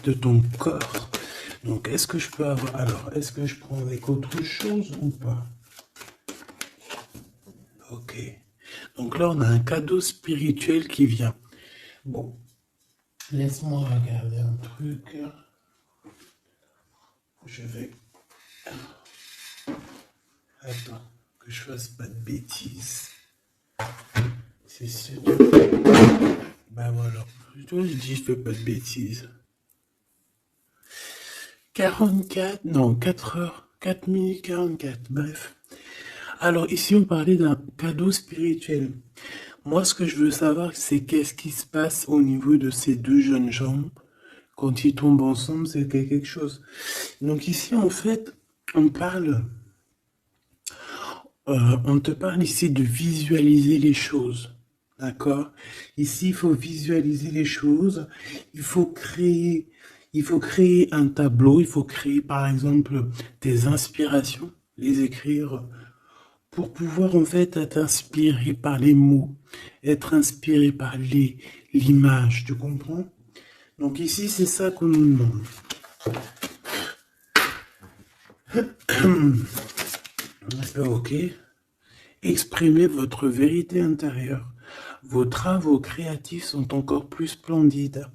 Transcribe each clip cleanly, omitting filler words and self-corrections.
de ton corps. Donc, est-ce que je peux avoir... Alors, est-ce que je prends avec autre chose ou pas? Ok. Donc là, on a un cadeau spirituel qui vient. Bon, laisse-moi regarder un truc. Je vais... Attends, que je fasse pas de bêtises. C'est sûr. Ben voilà. Je dis, je fais pas de bêtises. 44, non, 4 heures, 4 minutes 44, bref. Alors ici, on parlait d'un cadeau spirituel. Moi, ce que je veux savoir, c'est qu'est-ce qui se passe au niveau de ces deux jeunes gens. Quand ils tombent ensemble, c'est quelque chose. Donc ici, en fait, on parle... on te parle ici de visualiser les choses. D'accord? Ici, il faut visualiser les choses. Il faut créer, il faut créer un tableau. Il faut créer, par exemple, des inspirations, les écrire pour pouvoir, en fait, être inspiré par les mots, être inspiré par l'image. Tu comprends? Donc ici, c'est ça qu'on nous demande. Ok. Exprimez votre vérité intérieure. Vos travaux créatifs sont encore plus splendides.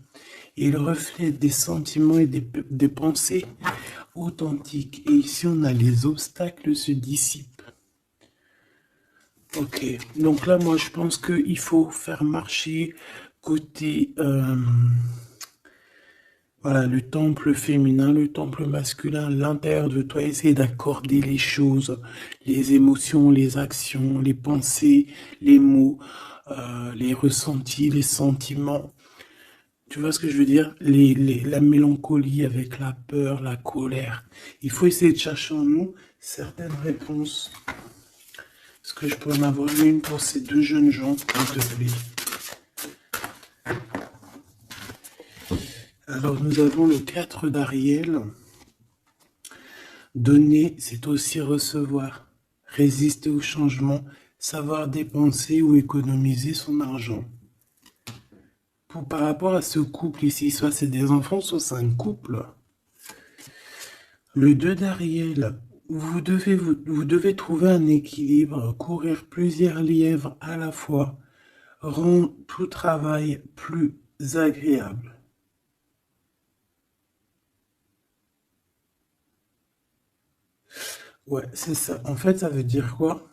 Ils reflètent des sentiments et des pensées authentiques. Et ici, on a les obstacles se dissipent. Ok, donc là, moi, je pense qu'il faut faire marcher côté... voilà, le temple féminin, le temple masculin, l'intérieur de toi, essayer d'accorder les choses, les émotions, les actions, les pensées, les mots, les ressentis, les sentiments. Tu vois ce que je veux dire? La mélancolie avec la peur, la colère. Il faut essayer de chercher en nous certaines réponses. Est-ce que je peux en avoir une pour ces deux jeunes gens, s'il te plaît? Alors, nous avons le 4 d'Ariel. Donner, c'est aussi recevoir. Résister au changement, savoir dépenser ou économiser son argent. Par rapport à ce couple ici, soit c'est des enfants, soit c'est un couple. Le 2 d'Ariel, vous devez trouver un équilibre, courir plusieurs lièvres à la fois, rend tout travail plus agréable. Ouais, c'est ça. En fait, ça veut dire quoi?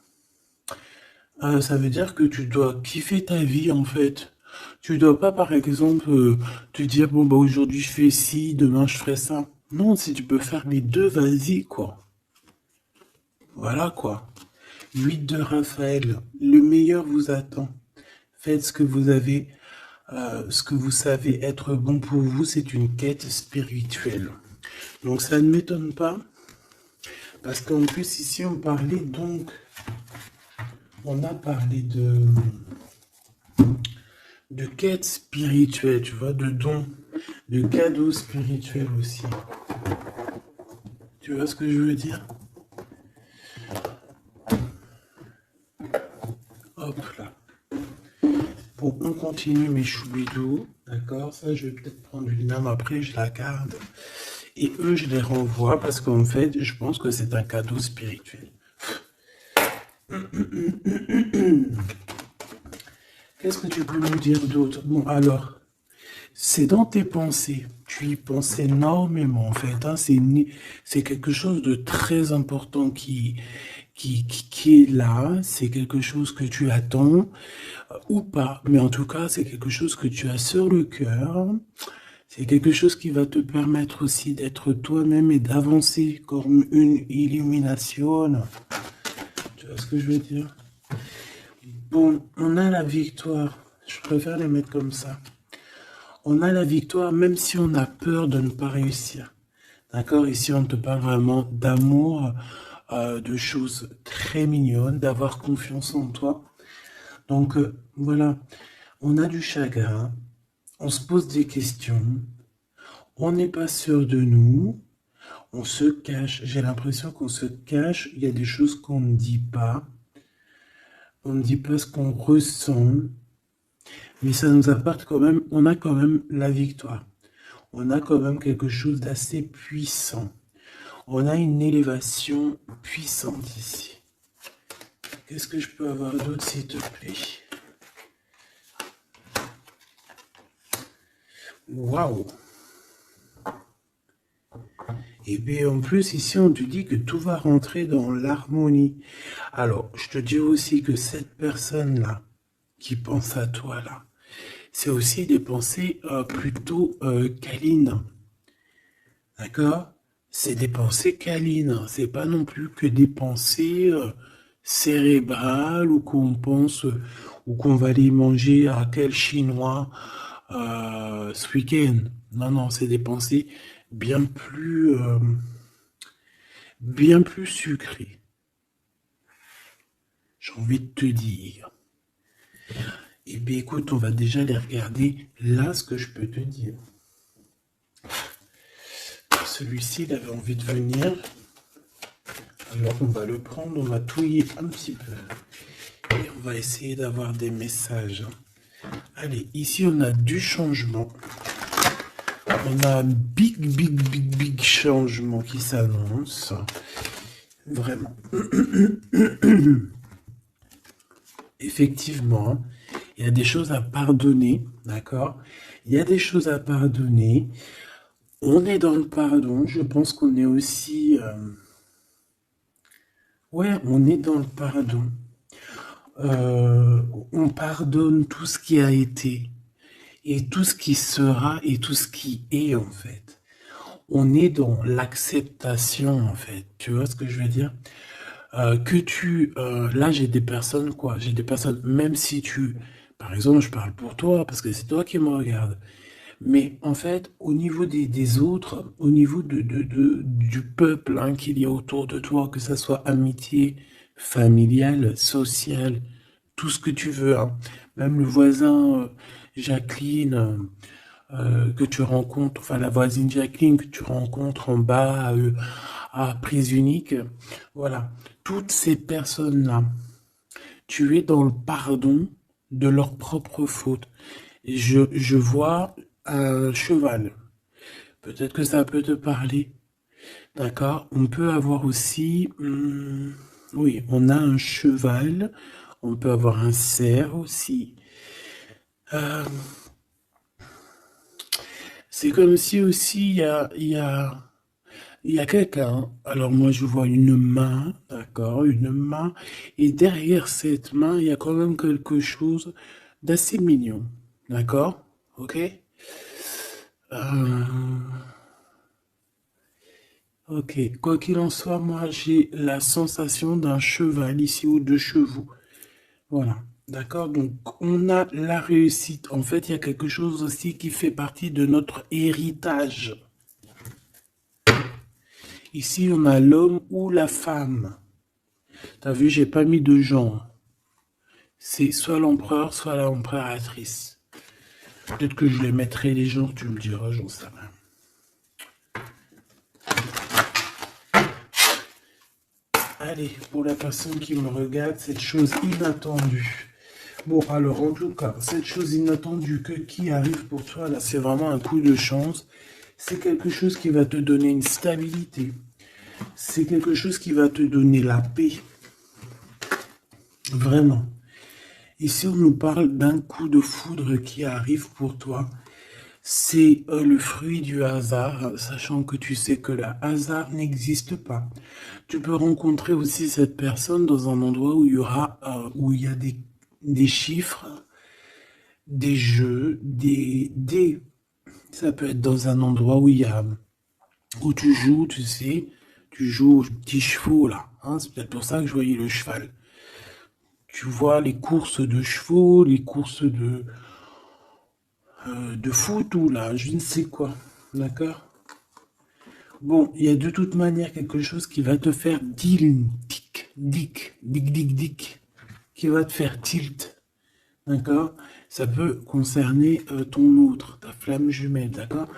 Ça veut dire que tu dois kiffer ta vie, en fait. Tu dois pas, par exemple, te dire, bon, bah, aujourd'hui je fais ci, demain je ferai ça. Non, si tu peux faire les deux, vas-y, quoi. Voilà, quoi. 8 de Raphaël, le meilleur vous attend. Faites ce que vous avez, ce que vous savez être bon pour vous, c'est une quête spirituelle. Donc ça ne m'étonne pas, parce qu'en plus ici on parlait donc, on a parlé de quête spirituelle, tu vois, de dons, de cadeaux spirituels aussi. Tu vois ce que je veux dire? Hop là. Bon, on continue mes choubidous, d'accord? Ça, je vais peut-être prendre une âme après, je la garde. Et eux, je les renvoie parce qu'en fait, je pense que c'est un cadeau spirituel. Qu'est-ce que tu peux nous dire d'autre? Bon, alors, c'est dans tes pensées. Tu y penses énormément, en fait. Hein. C'est quelque chose de très important qui est là. C'est quelque chose que tu attends ou pas. Mais en tout cas, c'est quelque chose que tu as sur le cœur. C'est quelque chose qui va te permettre aussi d'être toi-même et d'avancer comme une illumination. Tu vois ce que je veux dire? Bon, on a la victoire. Je préfère les mettre comme ça. On a la victoire même si on a peur de ne pas réussir. D'accord? Ici, on te parle vraiment d'amour, de choses très mignonnes, d'avoir confiance en toi. Donc, voilà. On a du chagrin. On se pose des questions. On n'est pas sûr de nous. On se cache. J'ai l'impression qu'on se cache. Il y a des choses qu'on ne dit pas. On ne dit pas ce qu'on ressent. Mais ça nous apporte quand même, on a quand même la victoire. on a quand même quelque chose d'assez puissant. On a une élévation puissante ici. Qu'est-ce que je peux avoir d'autre, s'il te plaît? Waouh! Et bien en plus, ici, on te dit que tout va rentrer dans l'harmonie. Alors, je te dis aussi que cette personne-là, qui pense à toi, là, c'est aussi des pensées plutôt câlines. D'accord? C'est des pensées câlines. C'est pas non plus que des pensées cérébrales ou qu'on pense ou qu'on va aller manger à quel chinois ce week-end. Non, non, c'est des pensées bien bien plus sucrées. J'ai envie de te dire. Eh bien, écoute, on va déjà les regarder. Là, ce que je peux te dire. Celui-ci, il avait envie de venir. Alors, on va le prendre, on va touiller un petit peu. Et on va essayer d'avoir des messages. Allez, ici, on a du changement. On a un big changement qui s'annonce. Vraiment. Effectivement, il y a des choses à pardonner, d'accord? Il y a des choses à pardonner. On est dans le pardon. Je pense qu'on est aussi... Ouais, on est dans le pardon. On pardonne tout ce qui a été et tout ce qui sera et tout ce qui est en fait. On est dans l'acceptation en fait. Tu vois ce que je veux dire? Là j'ai des personnes quoi, j'ai des personnes, même si par exemple je parle pour toi parce que c'est toi qui me regardes. Mais en fait, au niveau des autres, au niveau du peuple hein, qu'il y a autour de toi, que ça soit amitié, familiale, sociale, tout ce que tu veux, hein. Même le voisin Jacqueline que tu rencontres, enfin la voisine Jacqueline que tu rencontres en bas à Prise Unique, voilà, toutes ces personnes-là, tu es dans le pardon de leurs propres fautes. Je vois un cheval. Peut-être que ça peut te parler. D'accord? On peut avoir aussi... oui, on a un cheval. On peut avoir un cerf aussi. Euh, c'est comme si aussi il y a quelqu'un. Alors moi je vois une main, d'accord? Une main. Et derrière cette main, il y a quand même quelque chose d'assez mignon. D'accord? Ok? Euh, Ok, quoi qu'il en soit, moi j'ai la sensation d'un cheval ici ou de chevaux. Voilà, d'accord? Donc on a la réussite. En fait, il y a quelque chose aussi qui fait partie de notre héritage. Ici, on a l'homme ou la femme. T'as vu, j'ai pas mis de genre. C'est soit l'empereur, soit l'empereur-actrice. Peut-être que je les mettrai les genres, tu me diras, j'en sais rien. Allez, pour la personne qui me regarde, cette chose inattendue. Bon, alors, en tout cas, cette chose inattendue qui arrive pour toi, là, c'est vraiment un coup de chance. C'est quelque chose qui va te donner une stabilité. C'est quelque chose qui va te donner la paix. Vraiment. Ici, on nous parle d'un coup de foudre qui arrive pour toi. C'est le fruit du hasard, sachant que tu sais que le hasard n'existe pas. Tu peux rencontrer aussi cette personne dans un endroit où où il y a des chiffres, des jeux, ça peut être dans un endroit où tu joues, tu sais, tu joues aux petits chevaux là, hein, c'est peut-être pour ça que je voyais le cheval. Tu vois les courses de chevaux, les courses de foot ou là, je ne sais quoi, d'accord? Bon, il y a de toute manière quelque chose qui va te faire dic, qui va te faire tilt, d'accord? Ça peut concerner ton autre, ta flamme jumelle, d'accord?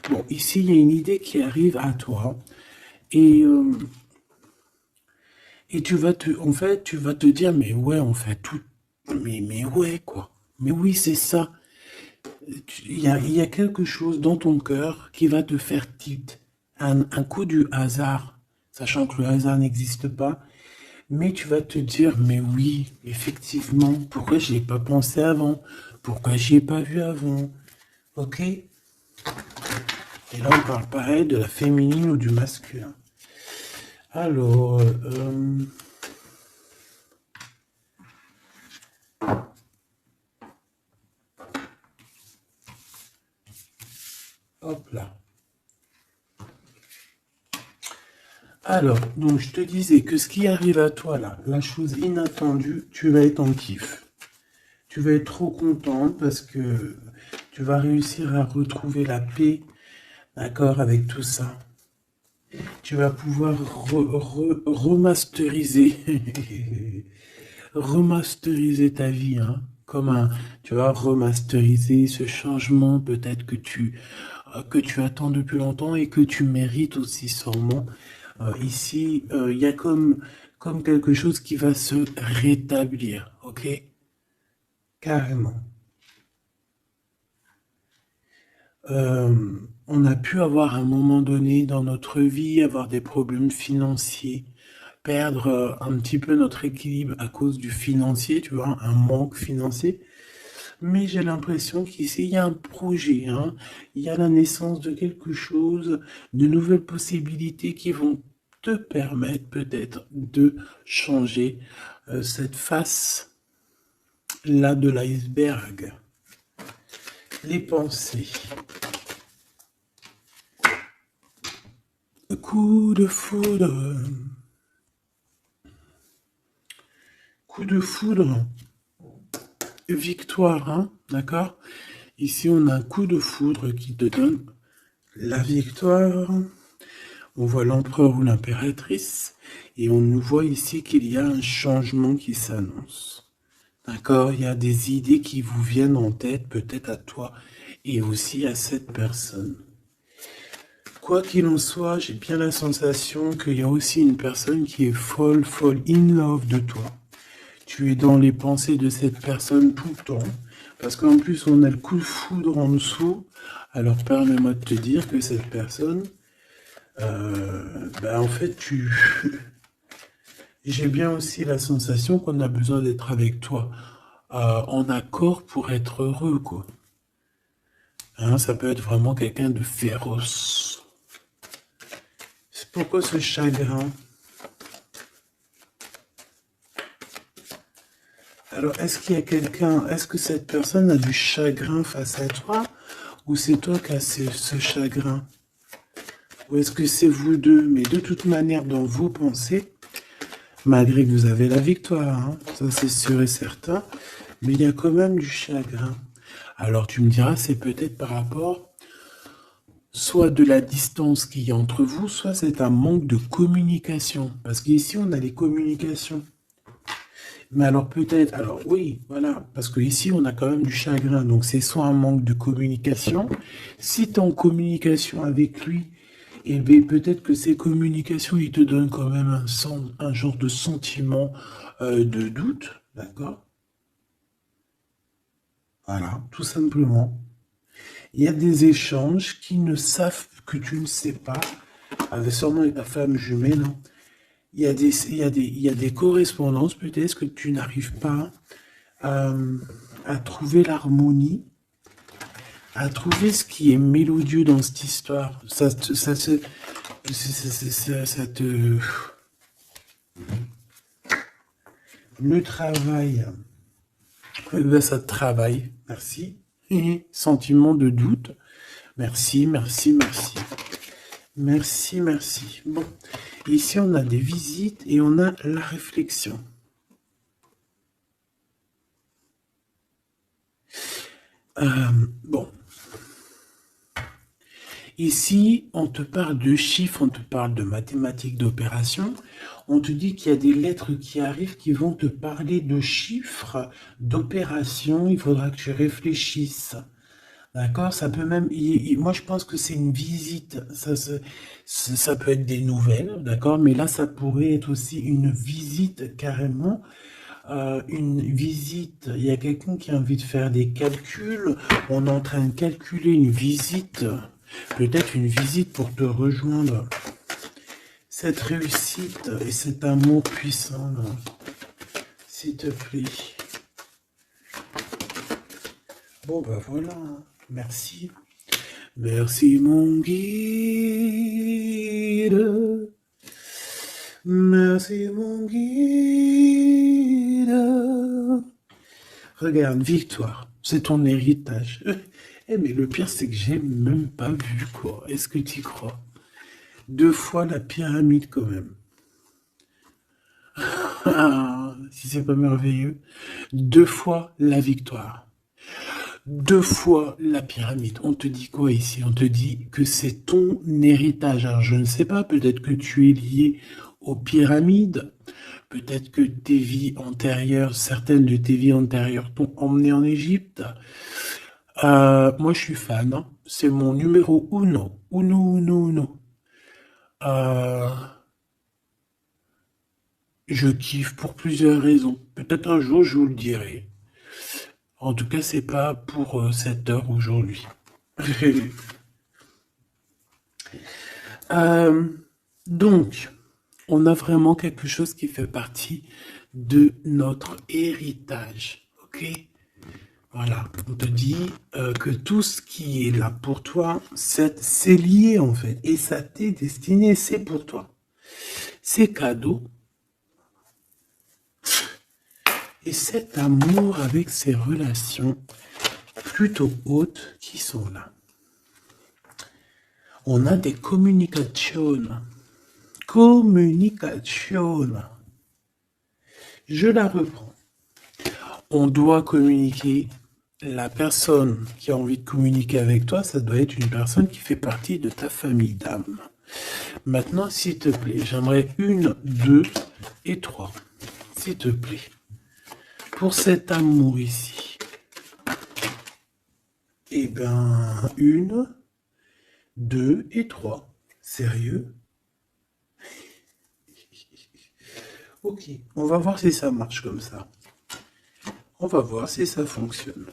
Bon, ici, il y a une idée qui arrive à toi et, euh, et en fait, tu vas te dire, mais ouais, on fait tout, mais ouais, quoi. Mais oui, c'est ça. Il y a quelque chose dans ton cœur qui va te faire tilt. Un coup du hasard, sachant que le hasard n'existe pas, mais tu vas te dire, mais oui, effectivement, pourquoi j'y ai pas pensé avant? Pourquoi j'y ai pas vu avant? Ok? Et là, on parle pareil de la féminine ou du masculin. Alors, hop là. Alors, donc je te disais que ce qui arrive à toi là, la chose inattendue, tu vas être en kiff. Tu vas être trop content parce que tu vas réussir à retrouver la paix, d'accord, avec tout ça. Tu vas pouvoir remasteriser, remasteriser ta vie, hein, comme tu vas remasteriser ce changement peut-être que tu attends depuis longtemps et que tu mérites aussi sûrement. Ici, il y a comme quelque chose qui va se rétablir, ok? Carrément. On a pu avoir à un moment donné dans notre vie, avoir des problèmes financiers, perdre un petit peu notre équilibre à cause du financier, tu vois, un manque financier. Mais j'ai l'impression qu'ici, il y a un projet, hein. Il y a la naissance de quelque chose, de nouvelles possibilités qui vont te permettre peut-être de changer cette face-là de l'iceberg. Les pensées. Coup de foudre. Coup de foudre. Victoire, hein, d'accord? Ici, on a un coup de foudre qui te donne la victoire. On voit l'empereur ou l'impératrice et on nous voit ici qu'il y a un changement qui s'annonce. D'accord? Il y a des idées qui vous viennent en tête, peut-être à toi et aussi à cette personne. Quoi qu'il en soit, j'ai bien la sensation qu'il y a aussi une personne qui est folle in love de toi. Tu es dans les pensées de cette personne tout le temps. Parce qu'en plus, on a le coup de foudre en dessous. Alors, permets-moi de te dire que cette personne, en fait, j'ai bien aussi la sensation qu'on a besoin d'être avec toi en accord pour être heureux, quoi. Hein, ça peut être vraiment quelqu'un de féroce. C'est pourquoi ce chagrin? Alors, est-ce qu'il y a quelqu'un, est-ce que cette personne a du chagrin face à toi, ou c'est toi qui as ce chagrin? Ou est-ce que c'est vous deux? Mais de toute manière, dans vos pensées, malgré que vous avez la victoire, hein, ça c'est sûr et certain, mais il y a quand même du chagrin. Alors tu me diras, c'est peut-être par rapport soit de la distance qu'il y a entre vous, soit c'est un manque de communication. Parce qu'ici, on a les communications. Mais alors peut-être, alors oui, voilà, parce que ici on a quand même du chagrin, donc c'est soit un manque de communication. Si tu es en communication avec lui, eh bien peut-être que ces communications, il te donnent quand même un genre de sentiment de doute, d'accord? Voilà, tout simplement. Il y a des échanges qui ne savent que tu ne sais pas, avec sûrement avec ta femme jumelle, hein. Il y a des correspondances peut-être que tu n'arrives pas à trouver l'harmonie, à trouver ce qui est mélodieux dans cette histoire. Ça te... Le travail, ça te travaille. Merci. Sentiment de doute. Merci, merci, merci. Merci, merci. Bon, ici on a des visites et on a la réflexion. Bon. Ici, on te parle de chiffres, on te parle de mathématiques, d'opérations. On te dit qu'il y a des lettres qui arrivent qui vont te parler de chiffres, d'opérations. Il faudra que tu réfléchisses. D'accord? Ça peut même... moi, je pense que c'est une visite. Ça peut être des nouvelles, d'accord? Mais là, ça pourrait être aussi une visite carrément une visite, il y a quelqu'un qui a envie de faire des calculs, on est en train de calculer une visite, peut-être une visite pour te rejoindre. Cette réussite et cet amour puissant, là, s'il te plaît. Bon, ben voilà, merci. Merci mon guide. Merci mon guide. Regarde, victoire, c'est ton héritage. Eh mais le pire c'est que j'ai même pas vu quoi. Est-ce que tu y crois? 2 fois la pyramide quand même. Ah, si c'est pas merveilleux. 2 fois la victoire. 2 fois la pyramide. On te dit quoi ici? On te dit que c'est ton héritage. Alors je ne sais pas, peut-être que tu es lié aux pyramides. Peut-être que tes vies antérieures, certaines de tes vies antérieures t'ont emmené en Égypte. Moi je suis fan, hein. C'est mon numéro uno. Uno, uno, uno. Euh, je kiffe pour plusieurs raisons. Peut-être un jour je vous le dirai. En tout cas, c'est pas pour cette heure aujourd'hui. Euh, donc, on a vraiment quelque chose qui fait partie de notre héritage. Ok? Voilà. On te dit que tout ce qui est là pour toi, c'est lié en fait. Et ça t'est destiné, c'est pour toi. C'est cadeau. Et cet amour avec ces relations plutôt hautes qui sont là. On a des communications. Communication. Je la reprends. On doit communiquer. La personne qui a envie de communiquer avec toi, ça doit être une personne qui fait partie de ta famille d'âme. Maintenant, s'il te plaît, j'aimerais 1, 2 et 3. S'il te plaît. Pour cet amour ici. Eh ben, 1, 2 et 3. Sérieux? Ok, on va voir si ça marche comme ça. On va voir si ça fonctionne.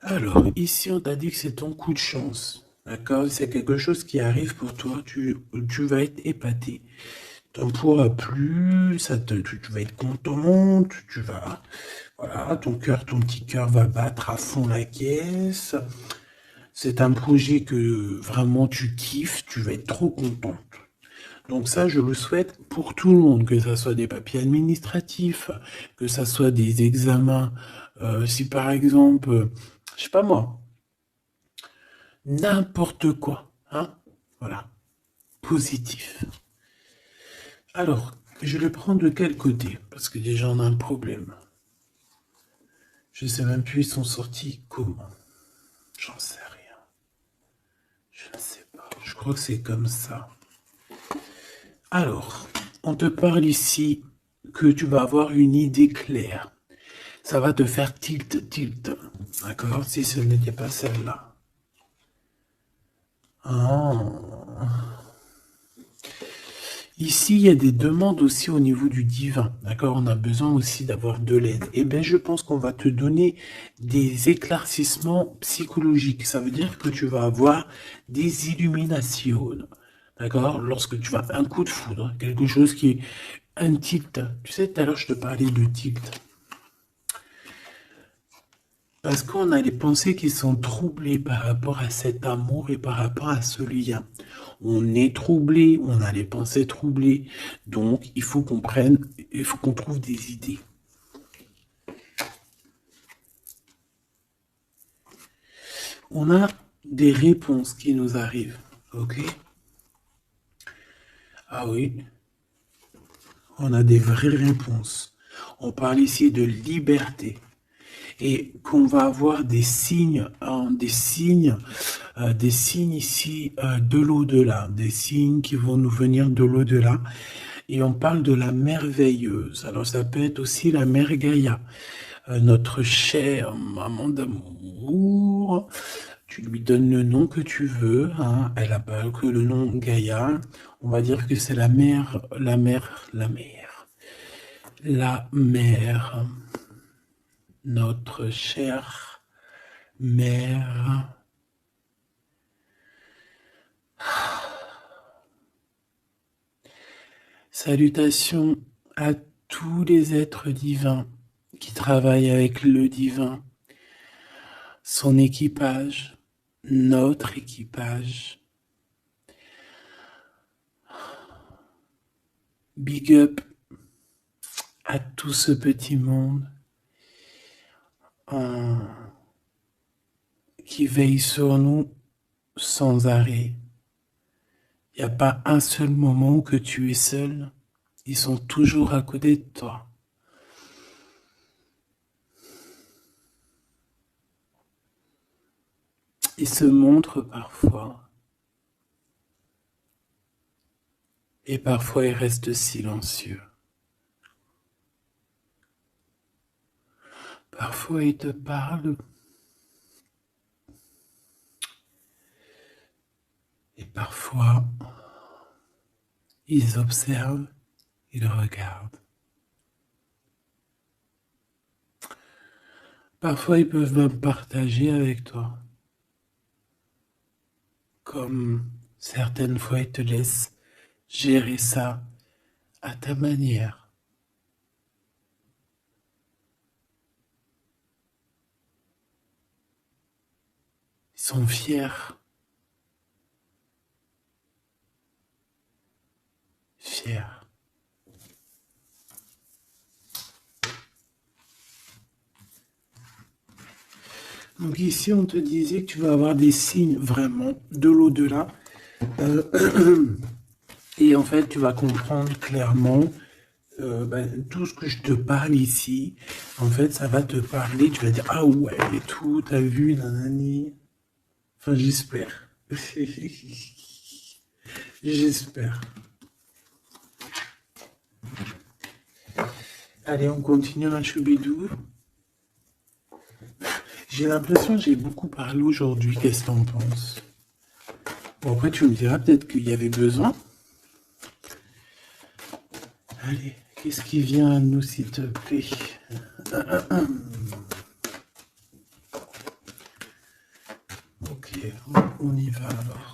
Alors, ici, on t'a dit que c'est ton coup de chance. D'accord? C'est quelque chose qui arrive pour toi. Tu vas être épaté. T'en pourras plus, tu vas être content, tu vas... Voilà, ton petit cœur va battre à fond la caisse. C'est un projet que vraiment tu kiffes, tu vas être trop contente. Donc ça, je le souhaite pour tout le monde, que ça soit des papiers administratifs, que ça soit des examens. Si par exemple, je sais pas moi, n'importe quoi, hein, voilà, positif. Alors, je le prends de quel côté? Parce que déjà on a un problème. Je sais même plus ils sont sortis comment. J'en sais rien. Je ne sais pas. Je crois que c'est comme ça. Alors, on te parle ici que tu vas avoir une idée claire. Ça va te faire tilt. D'accord? Si ce n'était pas celle-là. Ah. Ici, il y a des demandes aussi au niveau du divin. D'accord? On a besoin aussi d'avoir de l'aide. Eh bien, je pense qu'on va te donner des éclaircissements psychologiques. Ça veut dire que tu vas avoir des illuminations. D'accord? Lorsque tu vas un coup de foudre, quelque chose qui est un tilt. Tu sais, tout à l'heure, je te parlais de tilt. Parce qu'on a les pensées qui sont troublées par rapport à cet amour et par rapport à ce lien. On est troublé, on a les pensées troublées. Donc, il faut qu'on trouve des idées. On a des réponses qui nous arrivent. Ok? Ah oui. On a des vraies réponses. On parle ici de liberté. Et qu'on va avoir des signes, des signes ici de l'au-delà, des signes qui vont nous venir de l'au-delà. Et on parle de la merveilleuse. Alors ça peut être aussi la mère Gaïa, notre chère maman d'amour. Tu lui donnes le nom que tu veux, hein. Elle n'a pas que le nom Gaïa. On va dire que c'est la mère. la mère, notre chère mère. Salutations à tous les êtres divins qui travaillent avec le divin, son équipage, notre équipage. Big up à tout ce petit monde qui veille sur nous sans arrêt. Il n'y a pas un seul moment où que tu es seul. Ils sont toujours à côté de toi. Ils se montrent parfois. Et parfois ils restent silencieux. Parfois ils te parlent. Et parfois ils observent, ils regardent. Parfois ils peuvent même partager avec toi. Comme certaines fois ils te laissent gérer ça à ta manière. Ils sont fiers. Fiers. Donc ici, on te disait que tu vas avoir des signes vraiment de l'au-delà. Et en fait, tu vas comprendre clairement tout ce que je te parle ici. En fait, ça va te parler. Tu vas dire, ah ouais, et tout, t'as vu, nanani. Enfin, j'espère. J'espère. Allez, on continue, ma choubidou. J'ai l'impression que j'ai beaucoup parlé aujourd'hui. Qu'est-ce que t'en penses? Bon, après, tu me diras peut-être qu'il y avait besoin. Allez, qu'est-ce qui vient à nous, s'il te plaît? Ok, on y va alors.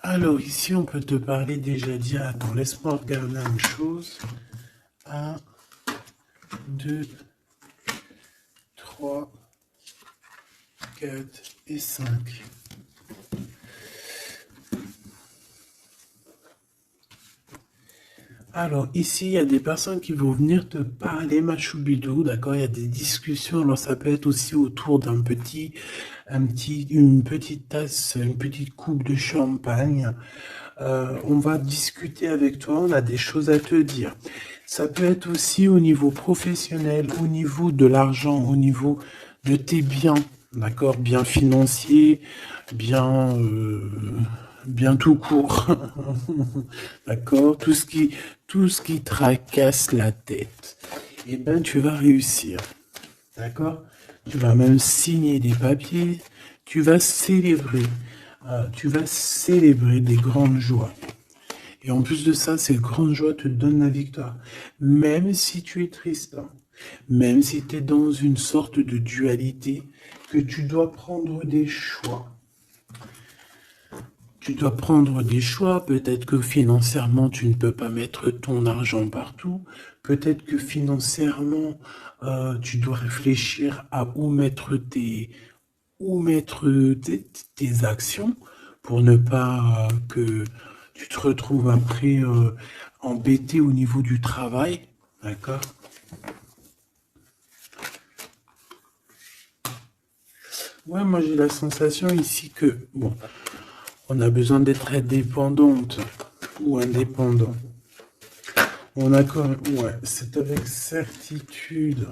Alors ici, on peut te parler déjà dire, attends, laisse-moi regarder une chose. 1, 2, 3, 4 et 5. Alors ici, il y a des personnes qui vont venir te parler, ma choubidou, d'accord? Il y a des discussions, alors ça peut être aussi autour une petite tasse, une petite coupe de champagne. On va discuter avec toi, on a des choses à te dire. Ça peut être aussi au niveau professionnel, au niveau de l'argent, au niveau de tes biens, d'accord? Bien financiers, bien tout court, d'accord? Tout ce qui tracasse la tête, eh ben tu vas réussir, d'accord? Tu vas même signer des papiers, tu vas célébrer des grandes joies. Et en plus de ça, ces grandes joies te donnent la victoire. Même si tu es triste, hein, même si tu es dans une sorte de dualité, que tu dois prendre des choix. Tu dois prendre des choix, peut-être que financièrement tu ne peux pas mettre ton argent partout, peut-être que financièrement tu dois réfléchir à où mettre tes actions pour ne pas que tu te retrouves après embêté au niveau du travail, d'accord? Ouais, moi j'ai la sensation ici que, bon, on a besoin d'être indépendante ou indépendant. On a quand même, ouais, c'est avec certitude.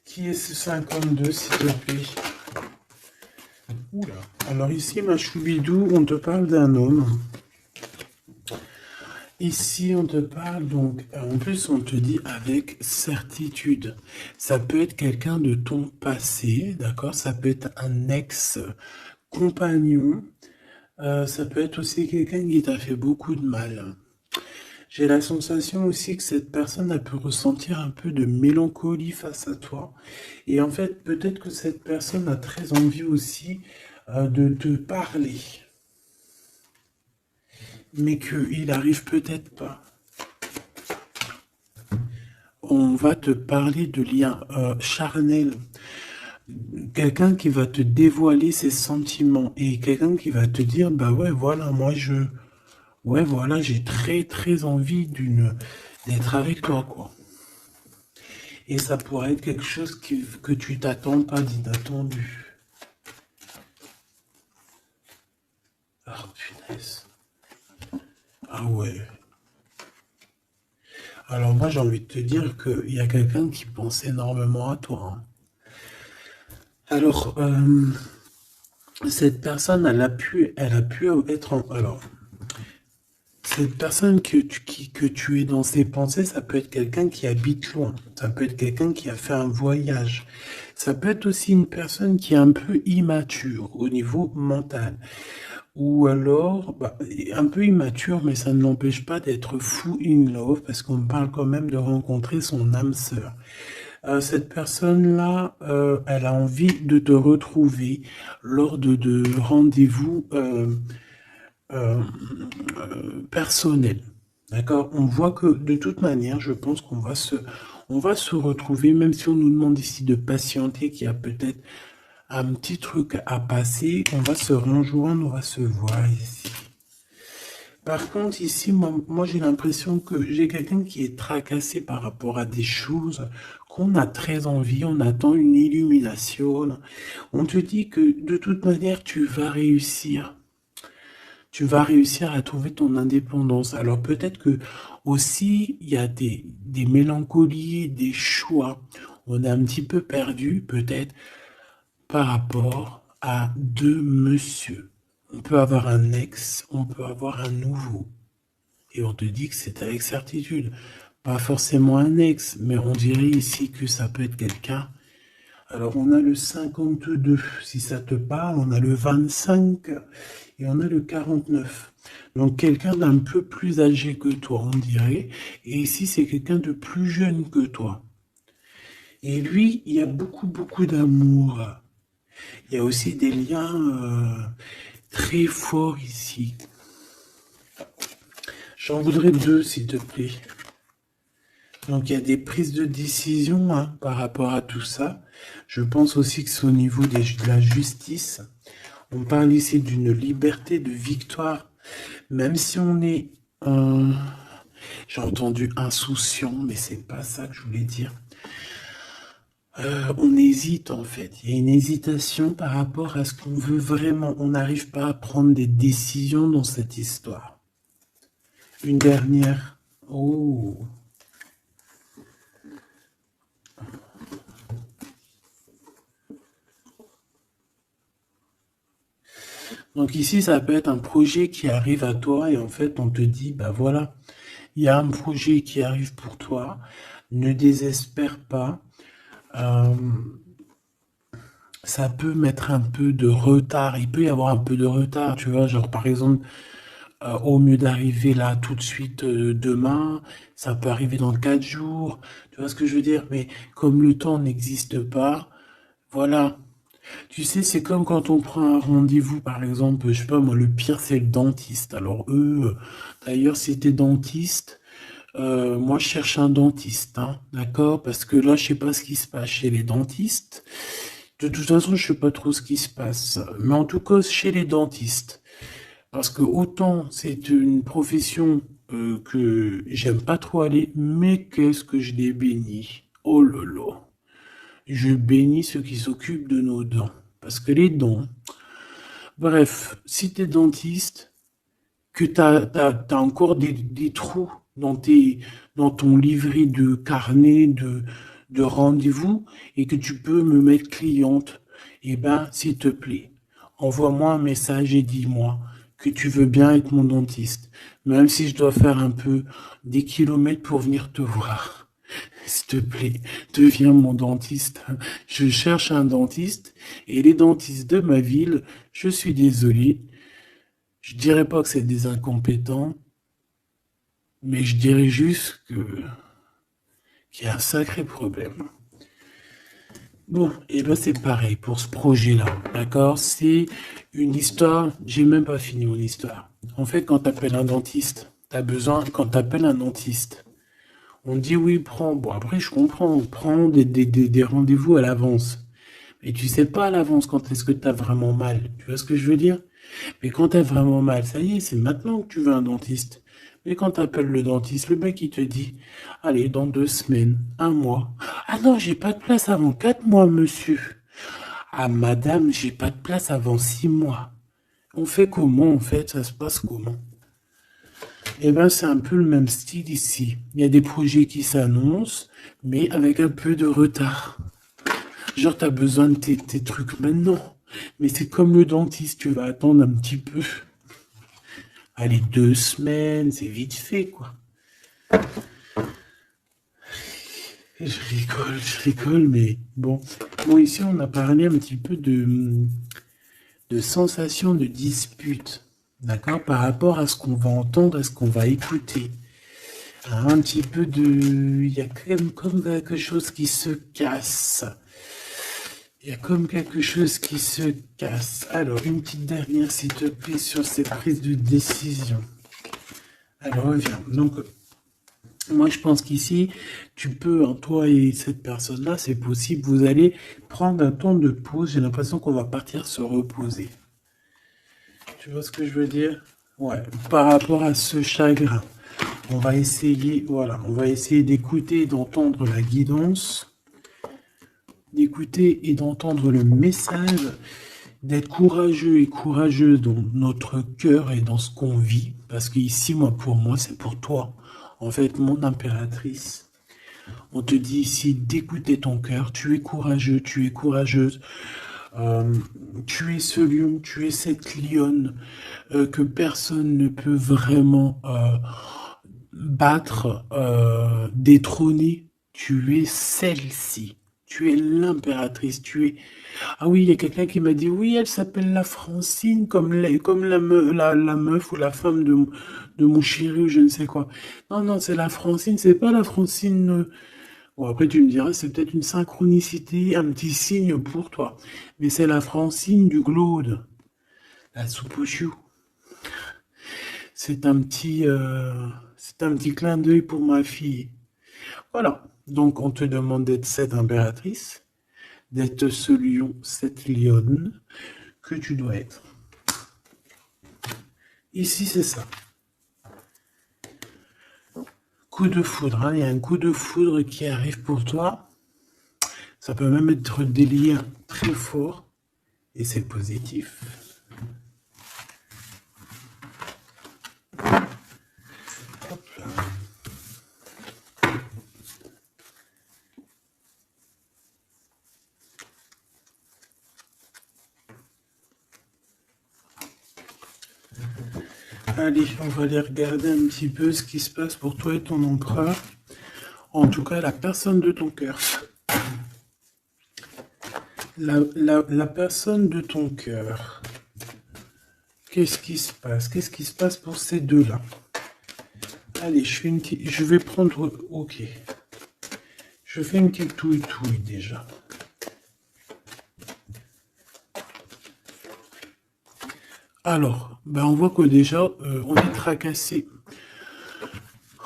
Qui est ce 52, s'il te plaît? Oula. Alors ici, ma choubidou, on te parle d'un homme. Ici, on te parle donc, en plus, on te dit avec certitude. Ça peut être quelqu'un de ton passé, d'accord? Ça peut être un ex-compagnon. Ça peut être aussi quelqu'un qui t'a fait beaucoup de mal. J'ai la sensation aussi que cette personne a pu ressentir un peu de mélancolie face à toi. Et en fait, peut-être que cette personne a très envie aussi de te parler, mais qu'il n'arrive peut-être pas. On va te parler de liens charnels. Quelqu'un qui va te dévoiler ses sentiments et quelqu'un qui va te dire, bah ouais, voilà, ouais, voilà, j'ai très très envie d'être avec toi, quoi. Et ça pourrait être quelque chose que tu t'attends pas d'inattendu. Ah, punaise. Ah ouais. Alors moi, j'ai envie de te dire qu'il y a quelqu'un qui pense énormément à toi, hein. Alors, cette personne, elle a pu être alors, cette personne que tu es dans ses pensées, ça peut être quelqu'un qui habite loin. Ça peut être quelqu'un qui a fait un voyage. Ça peut être aussi une personne qui est un peu immature au niveau mental. Ou alors, bah, un peu immature, mais ça ne l'empêche pas d'être fou in love, parce qu'on parle quand même de rencontrer son âme sœur. Cette personne-là, elle a envie de te retrouver lors de rendez-vous euh, personnels. D'accord? On voit que de toute manière, je pense on va se retrouver, même si on nous demande ici de patienter, qu'il y a peut-être un petit truc à passer, on va se rejoindre, on va se voir ici. Par contre, ici, moi j'ai l'impression que j'ai quelqu'un qui est tracassé par rapport à des choses qu'on a très envie, on attend une illumination. On te dit que de toute manière, tu vas réussir. Tu vas réussir à trouver ton indépendance. Alors peut-être que aussi, il y a des mélancolies, des choix. On est un petit peu perdu, peut-être, par rapport à deux monsieur. On peut avoir un ex, on peut avoir un nouveau. Et on te dit que c'est avec certitude. Pas forcément un ex, mais on dirait ici que ça peut être quelqu'un. Alors on a le 52, si ça te parle, on a le 25 et on a le 49. Donc quelqu'un d'un peu plus âgé que toi, on dirait. Et ici, c'est quelqu'un de plus jeune que toi. Et lui, il y a beaucoup, beaucoup d'amour. Il y a aussi des liens très forts ici. J'en voudrais deux, s'il te plaît. Donc il y a des prises de décision hein, par rapport à tout ça. Je pense aussi que c'est au niveau de la justice. On parle ici d'une liberté de victoire. Même si on est, j'ai entendu insouciant, mais c'est pas ça que je voulais dire. On hésite en fait. Il y a une hésitation par rapport à ce qu'on veut vraiment. On n'arrive pas à prendre des décisions dans cette histoire. Une dernière. Oh. Donc ici, ça peut être un projet qui arrive à toi et en fait, on te dit, bah voilà, il y a un projet qui arrive pour toi. Ne désespère pas. Euh, ça peut mettre un peu de retard. Il peut y avoir un peu de retard, tu vois. Genre, par exemple, au mieux d'arriver là tout de suite demain, ça peut arriver dans 4 jours. Tu vois ce que je veux dire? Mais comme le temps n'existe pas, voilà. Tu sais, c'est comme quand on prend un rendez-vous, par exemple, je sais pas moi, le pire c'est le dentiste. Alors eux, d'ailleurs, si t'es dentiste, moi je cherche un dentiste, hein, d'accord? Parce que là, je sais pas ce qui se passe chez les dentistes. De toute façon, je sais pas trop ce qui se passe. Mais en tout cas, chez les dentistes. Parce que autant c'est une profession que j'aime pas trop aller, mais qu'est-ce que je l'ai béni. Oh là là. Je bénis ceux qui s'occupent de nos dents. Parce que les dents, bref, si t'es dentiste, que t'as encore des trous dans ton livret de carnet de rendez-vous et que tu peux me mettre cliente, eh ben, s'il te plaît, envoie-moi un message et dis-moi que tu veux bien être mon dentiste, même si je dois faire un peu des kilomètres pour venir te voir. S'il te plaît, deviens mon dentiste. Je cherche un dentiste et les dentistes de ma ville, je suis désolé, je dirais pas que c'est des incompétents, mais je dirais juste qu'il y a un sacré problème. Bon, et ben c'est pareil pour ce projet-là, d'accord? C'est une histoire, j'ai même pas fini mon histoire. En fait, quand t'appelles un dentiste, quand t'appelles un dentiste, on dit oui, prends, bon après je comprends, prends des rendez-vous à l'avance. Mais tu sais pas à l'avance quand est-ce que t'as vraiment mal, tu vois ce que je veux dire? Mais quand t'as vraiment mal, ça y est, c'est maintenant que tu veux un dentiste. Mais quand t'appelles le dentiste, le mec il te dit, allez, dans 2 semaines, un mois. Ah non, j'ai pas de place avant 4 mois, monsieur. Ah madame, j'ai pas de place avant 6 mois. On fait comment en fait? Ça se passe comment? Eh ben, c'est un peu le même style ici. Il y a des projets qui s'annoncent, mais avec un peu de retard. Genre, t'as besoin de tes trucs maintenant. Mais c'est comme le dentiste, tu vas attendre un petit peu. Allez, 2 semaines, c'est vite fait, quoi. Je rigole, mais bon. Bon, ici, on a parlé un petit peu de sensation de dispute, d'accord, par rapport à ce qu'on va entendre, à ce qu'on va écouter. Un petit peu de... Il y a quand même comme quelque chose qui se casse. Il y a comme quelque chose qui se casse. Alors, une petite dernière, s'il te plaît, sur ces prises de décision. Alors, reviens. Donc, moi, je pense qu'ici, tu peux, hein, toi et cette personne-là, c'est possible, vous allez prendre un temps de pause. J'ai l'impression qu'on va partir se reposer. Tu vois ce que je veux dire? Ouais, par rapport à ce chagrin. On va essayer, voilà, on va essayer d'écouter et d'entendre la guidance, d'écouter et d'entendre le message, d'être courageux et courageuse dans notre cœur et dans ce qu'on vit. Parce qu'ici, moi, pour moi, c'est pour toi. En fait, mon impératrice, on te dit ici d'écouter ton cœur. Tu es courageux, tu es courageuse. Euh, Tu es ce lion, tu es cette lionne que personne ne peut vraiment battre, détrôner. Tu es celle-ci. Tu es l'impératrice. Tu es. Ah oui, il y a quelqu'un qui m'a dit oui, elle s'appelle la Francine, comme la meuf ou la femme de mon chéri ou je ne sais quoi. Non, non, c'est la Francine, c'est pas la Francine. Bon, après, tu me diras, c'est peut-être une synchronicité, un petit signe pour toi. Mais c'est la Francine du Glaude, la soupe aux choux. C'est un petit clin d'œil pour ma fille. Voilà. Donc, on te demande d'être cette impératrice, d'être ce lion, cette lionne que tu dois être. Ici, c'est ça. Coup de foudre, hein. Il y a un coup de foudre qui arrive pour toi. Ça peut même être des liens très forts et c'est positif. Hop là. Allez, on va aller regarder un petit peu ce qui se passe pour toi et ton empereur. En tout cas, la personne de ton cœur. La personne de ton cœur. Qu'est-ce qui se passe? Qu'est-ce qui se passe pour ces deux-là? Allez, je vais prendre... Ok. Je fais une petite touille déjà. Alors, ben on voit que déjà, on est tracassé.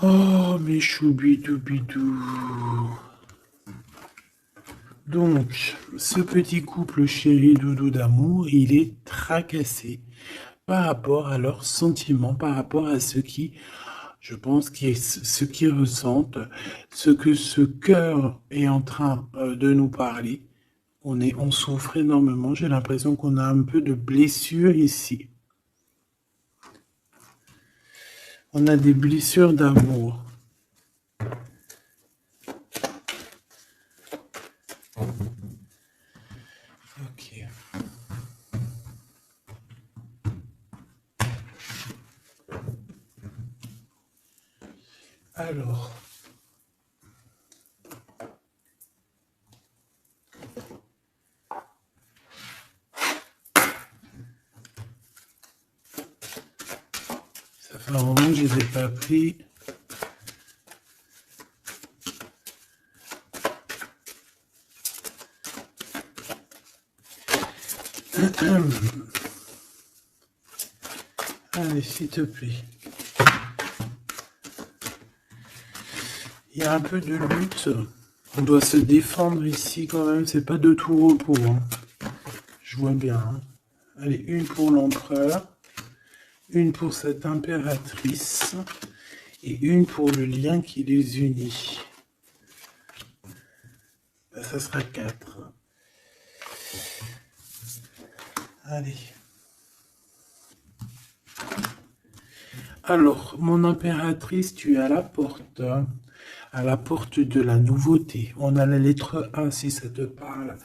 Oh, mes choubidoubidou. Donc, ce petit couple chéri doudou d'amour, il est tracassé par rapport à leurs sentiments, par rapport à ce qui, Je pense que ce qu'ils ressentent, ce que ce cœur est en train de nous parler, on souffre énormément. J'ai l'impression qu'on a un peu de blessure ici. On a des blessures d'amour. Ok. Alors. Ça fait un moment que je ne les ai pas pris. Allez, s'il te plaît. Il y a un peu de lutte. On doit se défendre ici quand même. C'est pas de tout repos. Hein. Je vois bien. Hein. Allez, une pour l'empereur. Une pour cette impératrice. Et une pour le lien qui les unit. Ben, ça sera 4. Allez. Alors, mon impératrice, tu es à la porte. À la porte de la nouveauté. On a la lettre A, si ça te parle.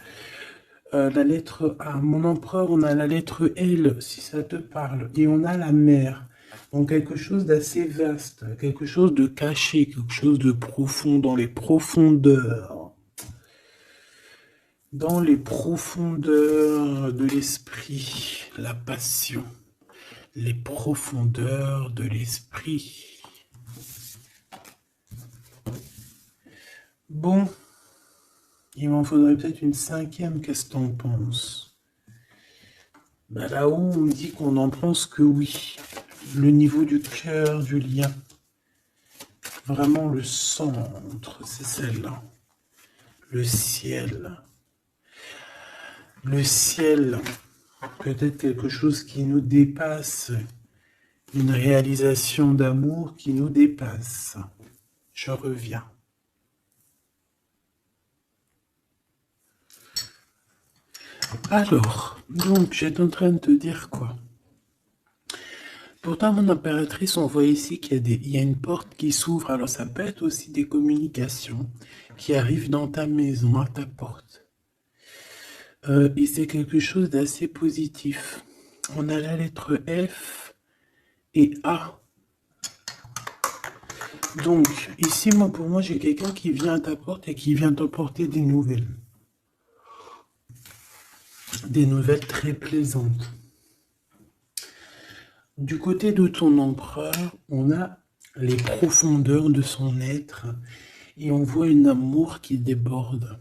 La lettre A. Mon empereur, on a la lettre L, si ça te parle. Et on a la mer. Donc quelque chose d'assez vaste, quelque chose de caché, quelque chose de profond, dans les profondeurs. Dans les profondeurs de l'esprit, la passion. Les profondeurs de l'esprit. Bon, il m'en faudrait peut-être une 5e, qu'est-ce que t'en penses? Bah là-haut, on me dit qu'on n'en pense que oui. Le niveau du cœur, du lien. Vraiment le centre, c'est celle-là. Le ciel. Le ciel, peut-être quelque chose qui nous dépasse. Une réalisation d'amour qui nous dépasse. Je reviens. Alors, donc, j'étais en train de te dire quoi? Pourtant, mon impératrice, on voit ici qu'il y a une porte qui s'ouvre. Alors, ça peut être aussi des communications qui arrivent dans ta maison, à ta porte. Et c'est quelque chose d'assez positif. On a la lettre F et A. Donc, ici, pour moi, j'ai quelqu'un qui vient à ta porte et qui vient t'apporter des nouvelles. Des nouvelles très plaisantes. Du côté de ton empereur, on a les profondeurs de son être et on voit un amour qui déborde.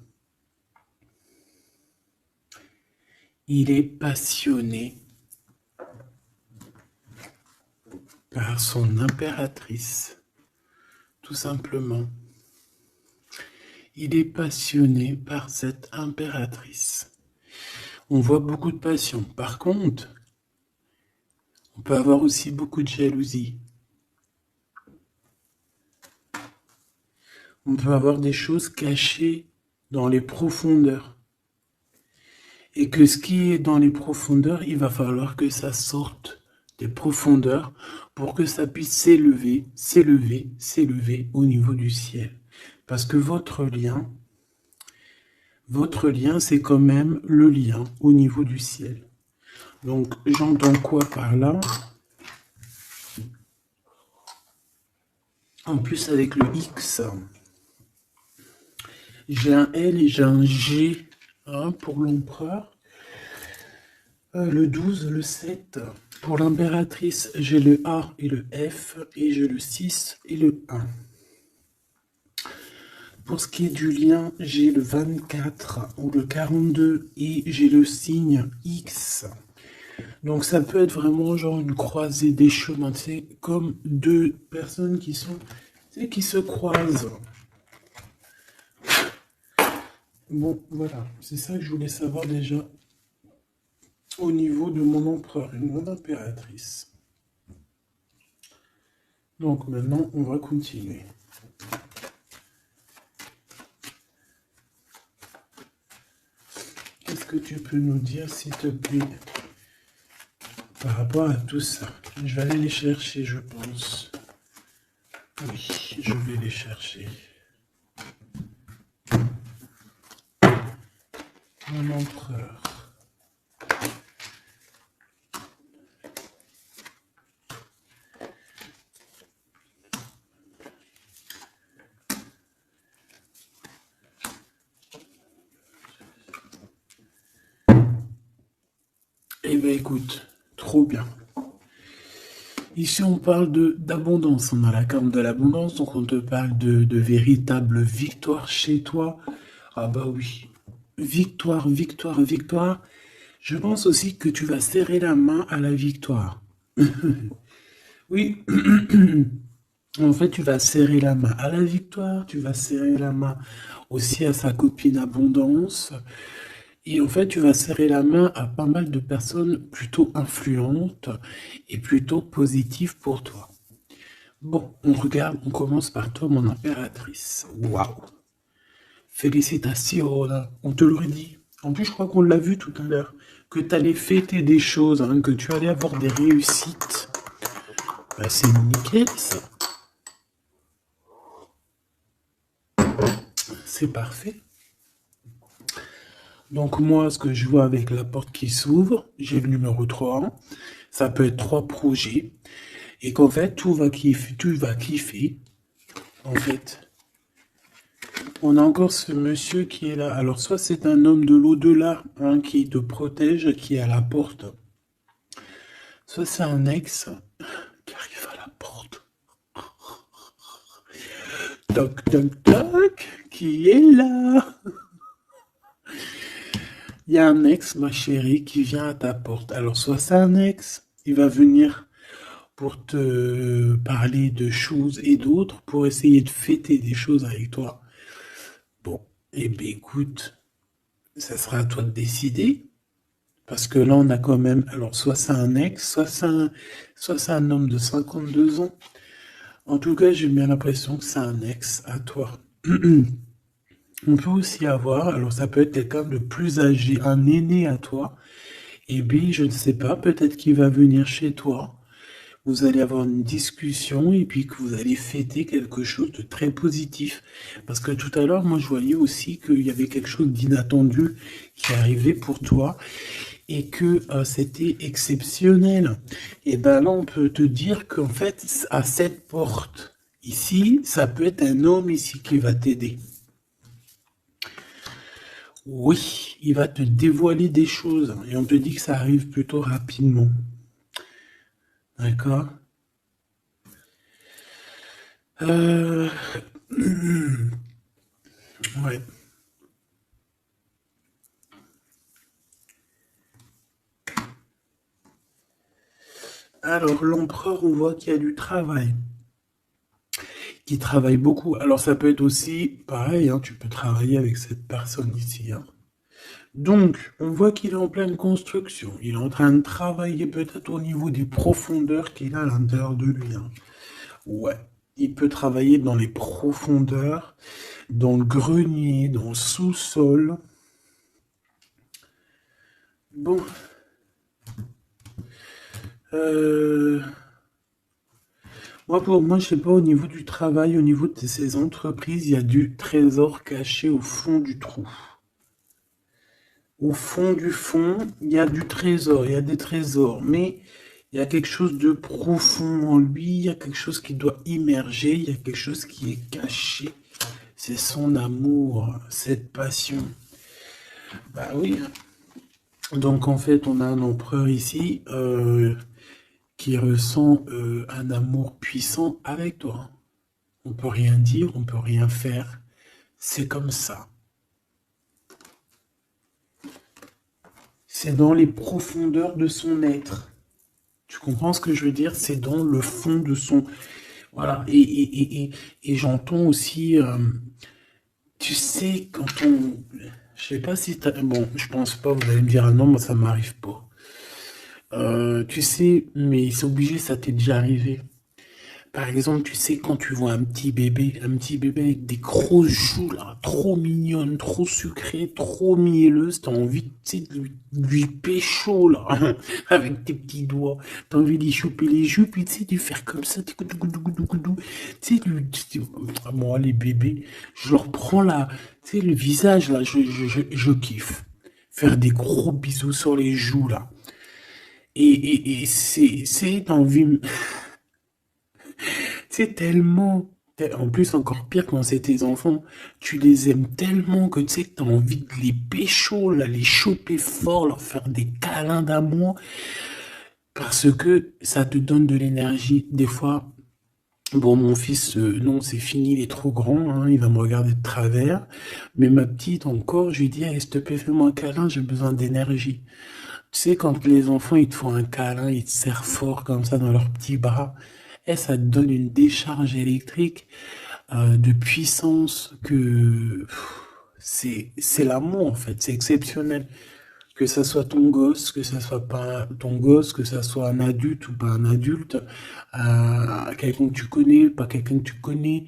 Il est passionné par son impératrice, tout simplement. Il est passionné par cette impératrice. On voit beaucoup de passion. Par contre, on peut avoir aussi beaucoup de jalousie. On peut avoir des choses cachées dans les profondeurs. Et que ce qui est dans les profondeurs, il va falloir que ça sorte des profondeurs pour que ça puisse s'élever, s'élever, s'élever au niveau du ciel. Parce que votre lien, c'est quand même le lien au niveau du ciel. Donc, j'entends quoi par là? En plus, avec le X, j'ai un L et j'ai un G hein, pour l'empereur. Le 12, le 7. Pour l'impératrice, j'ai le A et le F, et j'ai le 6 et le 1. Pour ce qui est du lien, j'ai le 24 ou le 42 et j'ai le signe X. Donc ça peut être vraiment genre une croisée des chemins, c'est comme deux personnes qui se croisent. Bon, voilà, c'est ça que je voulais savoir déjà au niveau de mon empereur et de mon impératrice. Donc maintenant, on va continuer. Qu'est-ce que tu peux nous dire, s'il te plaît, par rapport à tout ça? Je vais aller les chercher, je pense. Oui, je vais les chercher. Mon empereur. Eh bien, écoute, trop bien. Ici, on parle d'abondance. On a la carte de l'abondance, donc on te parle de véritable victoire chez toi. Ah bah oui. Victoire, victoire, victoire. Je pense aussi que tu vas serrer la main à la victoire. Oui. En fait, tu vas serrer la main à la victoire, tu vas serrer la main aussi à sa copine abondance. Et en fait, tu vas serrer la main à pas mal de personnes plutôt influentes et plutôt positives pour toi. Bon, on regarde, on commence par toi, mon impératrice. Waouh! Félicitations, là. On te l'aurait dit. En plus, je crois qu'on l'a vu tout à l'heure, que tu allais fêter des choses, hein, que tu allais avoir des réussites. Bah, c'est nickel, ça. C'est parfait. Donc moi, ce que je vois avec la porte qui s'ouvre, j'ai le numéro 3. Ça peut être 3 projets. Et qu'en fait, tu vas kiffer. En fait, on a encore ce monsieur qui est là. Alors, soit c'est un homme de l'au-delà, hein, qui te protège, qui est à la porte. Soit c'est un ex qui arrive à la porte. Toc, toc, toc, qui est là? Il y a un ex, ma chérie, qui vient à ta porte. Alors, soit c'est un ex, il va venir pour te parler de choses et d'autres, pour essayer de fêter des choses avec toi. Bon, eh bien écoute, ça sera à toi de décider. Parce que là, on a quand même, alors soit c'est un ex, soit c'est un homme de 52 ans. En tout cas, j'ai bien l'impression que c'est un ex à toi. On peut aussi avoir, alors ça peut être quelqu'un de plus âgé, un aîné à toi. Et puis, je ne sais pas, peut-être qu'il va venir chez toi. Vous allez avoir une discussion et puis que vous allez fêter quelque chose de très positif. Parce que tout à l'heure, moi, je voyais aussi qu'il y avait quelque chose d'inattendu qui arrivait pour toi et que c'était exceptionnel. Et ben là, on peut te dire qu'en fait, à cette porte ici, ça peut être un homme ici qui va t'aider. Oui, il va te dévoiler des choses et on te dit que ça arrive plutôt rapidement. D'accord? Euh... Ouais. Alors, l'empereur, on voit qu'il y a du travail. Qui travaille beaucoup. Alors, ça peut être aussi pareil, hein, tu peux travailler avec cette personne ici. Hein. Donc, on voit qu'il est en pleine construction. Il est en train de travailler peut-être au niveau des profondeurs qu'il a à l'intérieur de lui. Hein. Ouais. Il peut travailler dans les profondeurs, dans le grenier, dans le sous-sol. Bon. Moi, pour moi, je sais pas, au niveau du travail, au niveau de ces entreprises, il y a du trésor caché au fond du trou. Au fond du fond, il y a du trésor, il y a des trésors, mais il y a quelque chose de profond en lui, il y a quelque chose qui doit immerger, il y a quelque chose qui est caché. C'est son amour, cette passion. Bah oui. Donc en fait, on a un empereur ici qui ressent un amour puissant avec toi. On peut rien dire, on peut rien faire. C'est comme ça. C'est dans les profondeurs de son être. Tu comprends ce que je veux dire? C'est dans le fond de son... Voilà. Et j'entends aussi... tu sais, quand on... Je sais pas si t'as... Bon, je pense pas, vous allez me dire, ah non, moi ça m'arrive pas. Tu sais, mais c'est obligé, ça t'est déjà arrivé. Par exemple, tu sais, quand tu vois un petit bébé avec des grosses joues, là, trop mignonnes, trop sucrées, trop mielleuses, t'as envie, tu sais, de lui pécho, là, avec tes petits doigts. T'as envie d'y choper les joues, puis tu sais, de faire comme ça, tu sais, moi, les bébés, je leur prends là, tu sais, le visage, là, je kiffe. Faire des gros bisous sur les joues, là. Et t'as envie, c'est tellement, en plus encore pire quand c'est tes enfants, tu les aimes tellement que tu sais que t'as envie de les pécho, là, les choper fort, leur faire des câlins d'amour, parce que ça te donne de l'énergie. Des fois, bon, mon fils, non, c'est fini, il est trop grand, hein, il va me regarder de travers, mais ma petite encore, je lui dis, allez, s'il te plaît, fais-moi un câlin, j'ai besoin d'énergie. Tu sais, quand les enfants, ils te font un câlin, ils te serrent fort comme ça dans leurs petits bras, et ça te donne une décharge électrique de puissance que c'est l'amour en fait, c'est exceptionnel. Que ça soit ton gosse, que ça soit pas ton gosse, que ça soit un adulte ou pas un adulte, quelqu'un que tu connais, pas quelqu'un que tu connais,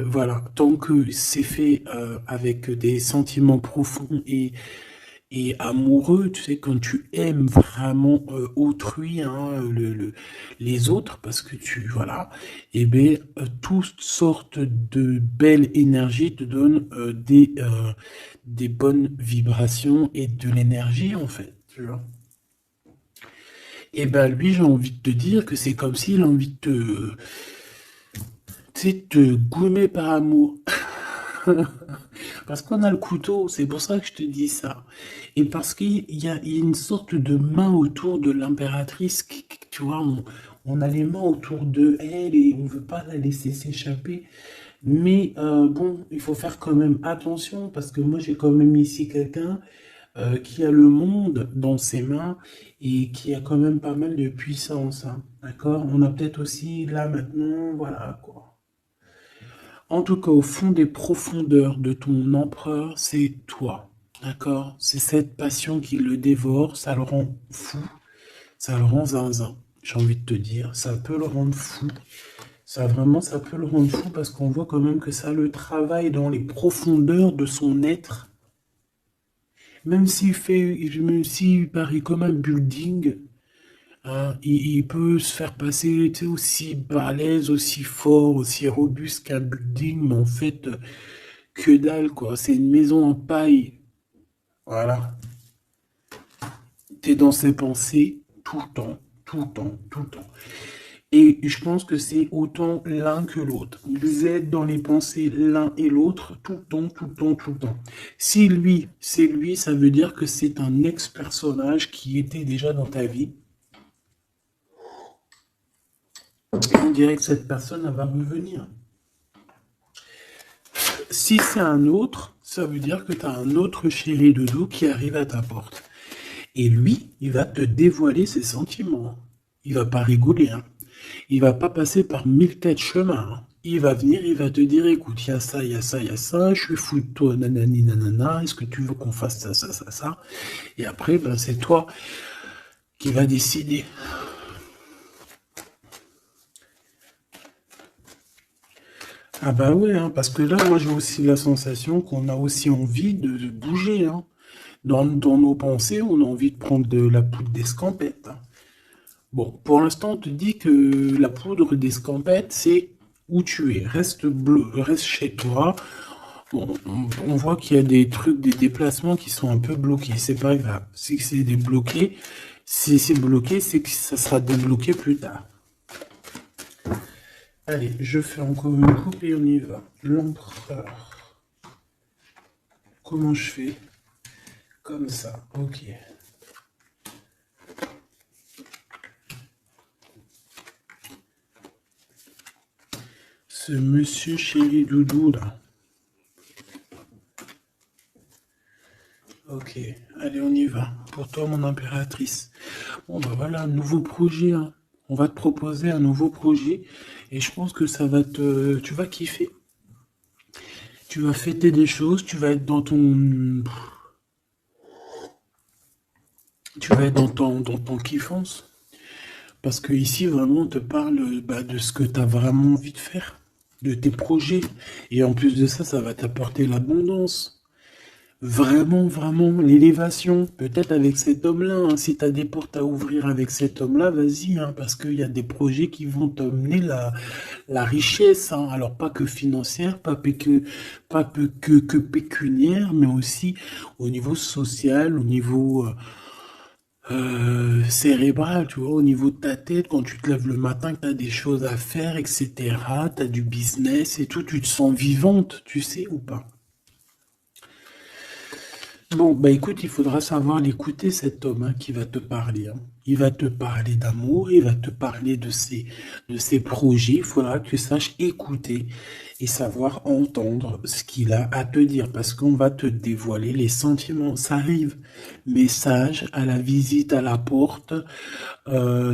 voilà, tant que c'est fait avec des sentiments profonds et amoureux, tu sais, quand tu aimes vraiment autrui, hein, les autres, parce que tu, voilà, et bien, toutes sortes de belles énergies te donnent des bonnes vibrations et de l'énergie, en fait, tu vois. Et ben lui, j'ai envie de te dire que c'est comme s'il a envie de te, tu sais, te goumer par amour. Parce qu'on a le couteau, c'est pour ça que je te dis ça. Et parce qu'il y a une sorte de main autour de l'impératrice, tu vois, on a les mains autour de elle et on veut pas la laisser s'échapper. Mais bon, il faut faire quand même attention parce que moi j'ai quand même ici quelqu'un qui a le monde dans ses mains et qui a quand même pas mal de puissance, hein. D'accord? On a peut-être aussi là maintenant, voilà quoi. En tout cas, au fond des profondeurs de ton empereur, c'est toi. D'accord? C'est cette passion qui le dévore, ça le rend fou, ça le rend zinzin. J'ai envie de te dire, ça peut le rendre fou. Ça vraiment, ça peut le rendre fou parce qu'on voit quand même que ça le travaille dans les profondeurs de son être. Même s'il paraît comme un building, hein, il peut se faire passer, tu sais, aussi balèze, aussi fort, aussi robuste qu'un building, mais en fait, que dalle, quoi. C'est une maison en paille. Voilà. T'es dans ses pensées tout le temps, tout le temps, tout le temps. Et je pense que c'est autant l'un que l'autre. Vous êtes dans les pensées l'un et l'autre tout le temps, tout le temps, tout le temps. Si lui, c'est lui, ça veut dire que c'est un ex-personnage qui était déjà dans ta vie. Et on dirait que cette personne, elle va revenir. Si c'est un autre, ça veut dire que tu as un autre chéri doudou qui arrive à ta porte. Et lui, il va te dévoiler ses sentiments. Il va pas rigoler, hein. Il va pas passer par 1000 chemins, hein. Il va venir, il va te dire, écoute, il y a ça, il y a ça, il y a ça, je suis fou de toi, nanani, nanana, est-ce que tu veux qu'on fasse ça, ça, ça, ça? Et après, ben, c'est toi qui vas décider. Ah bah ouais, hein, parce que là, moi, j'ai aussi la sensation qu'on a aussi envie de bouger, hein. Dans nos pensées, on a envie de prendre de la poudre d'escampette, hein. Bon, pour l'instant, on te dit que la poudre d'escampette, c'est où tu es. Reste chez toi. Bon, on voit qu'il y a des trucs, des déplacements qui sont un peu bloqués. C'est pas grave. Si c'est débloqué, si c'est bloqué, c'est que ça sera débloqué plus tard. Allez, je fais encore une coupe et on y va. L'empereur. Comment je fais? Comme ça, ok. Ce monsieur chéri doudou là. Ok, allez, on y va. Pour toi, mon impératrice. Bon, bah voilà, un nouveau projet, hein. On va te proposer un nouveau projet et je pense que ça va te... Tu vas kiffer. Tu vas fêter des choses, tu vas être dans ton... Tu vas être dans ton kiffance. Parce que ici, vraiment, on te parle de ce que tu as vraiment envie de faire, de tes projets. Et en plus de ça, ça va t'apporter l'abondance. Vraiment, vraiment, l'élévation. Peut-être avec cet homme-là, hein. Si tu as des portes à ouvrir avec cet homme-là, vas-y, hein, parce qu'il y a des projets qui vont t'amener la richesse, hein. Alors, pas que financière, pas que pécuniaire, mais aussi au niveau social, au niveau cérébral, tu vois, au niveau de ta tête, quand tu te lèves le matin, que tu as des choses à faire, etc., tu as du business et tout, tu te sens vivante, tu sais ou pas? Bon, bah écoute, il faudra savoir l'écouter, cet homme, hein, qui va te parler, hein. Il va te parler d'amour, il va te parler de ses projets. Il faudra que tu saches écouter et savoir entendre ce qu'il a à te dire, parce qu'on va te dévoiler les sentiments. Ça arrive. Message à la visite à la porte,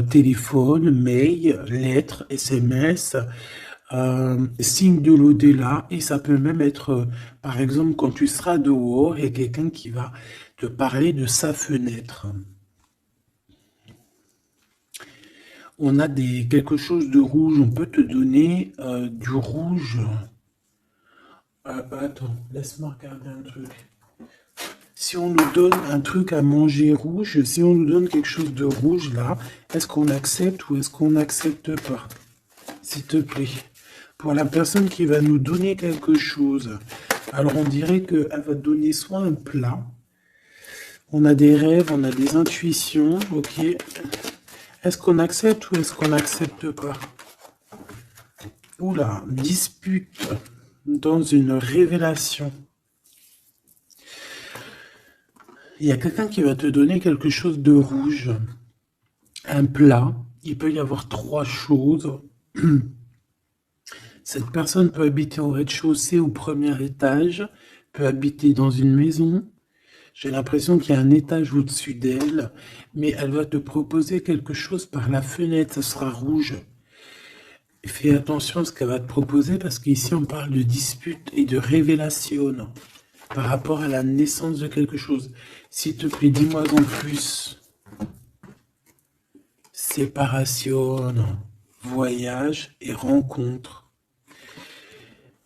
téléphone, mail, lettres, SMS, signe de l'au-delà, et ça peut même être, par exemple, quand tu seras dehors, il y a quelqu'un qui va te parler de sa fenêtre. On a quelque chose de rouge, on peut te donner du rouge. Attends, laisse-moi regarder un truc. Si on nous donne un truc à manger rouge, si on nous donne quelque chose de rouge là, est-ce qu'on accepte ou est-ce qu'on n'accepte pas? S'il te plaît. Pour la personne qui va nous donner quelque chose, alors on dirait qu'elle va te donner soit un plat, on a des rêves, on a des intuitions, ok. Est-ce qu'on accepte ou est-ce qu'on n'accepte pas? Oula, dispute dans une révélation. Il y a quelqu'un qui va te donner quelque chose de rouge, un plat. Il peut y avoir trois choses. Cette personne peut habiter au rez-de-chaussée, au premier étage, peut habiter dans une maison. J'ai l'impression qu'il y a un étage au-dessus d'elle, mais elle va te proposer quelque chose par la fenêtre, ça sera rouge. Fais attention à ce qu'elle va te proposer, parce qu'ici on parle de dispute et de révélation par rapport à la naissance de quelque chose. S'il te plaît, dis-moi en plus. Séparation, voyage et rencontre.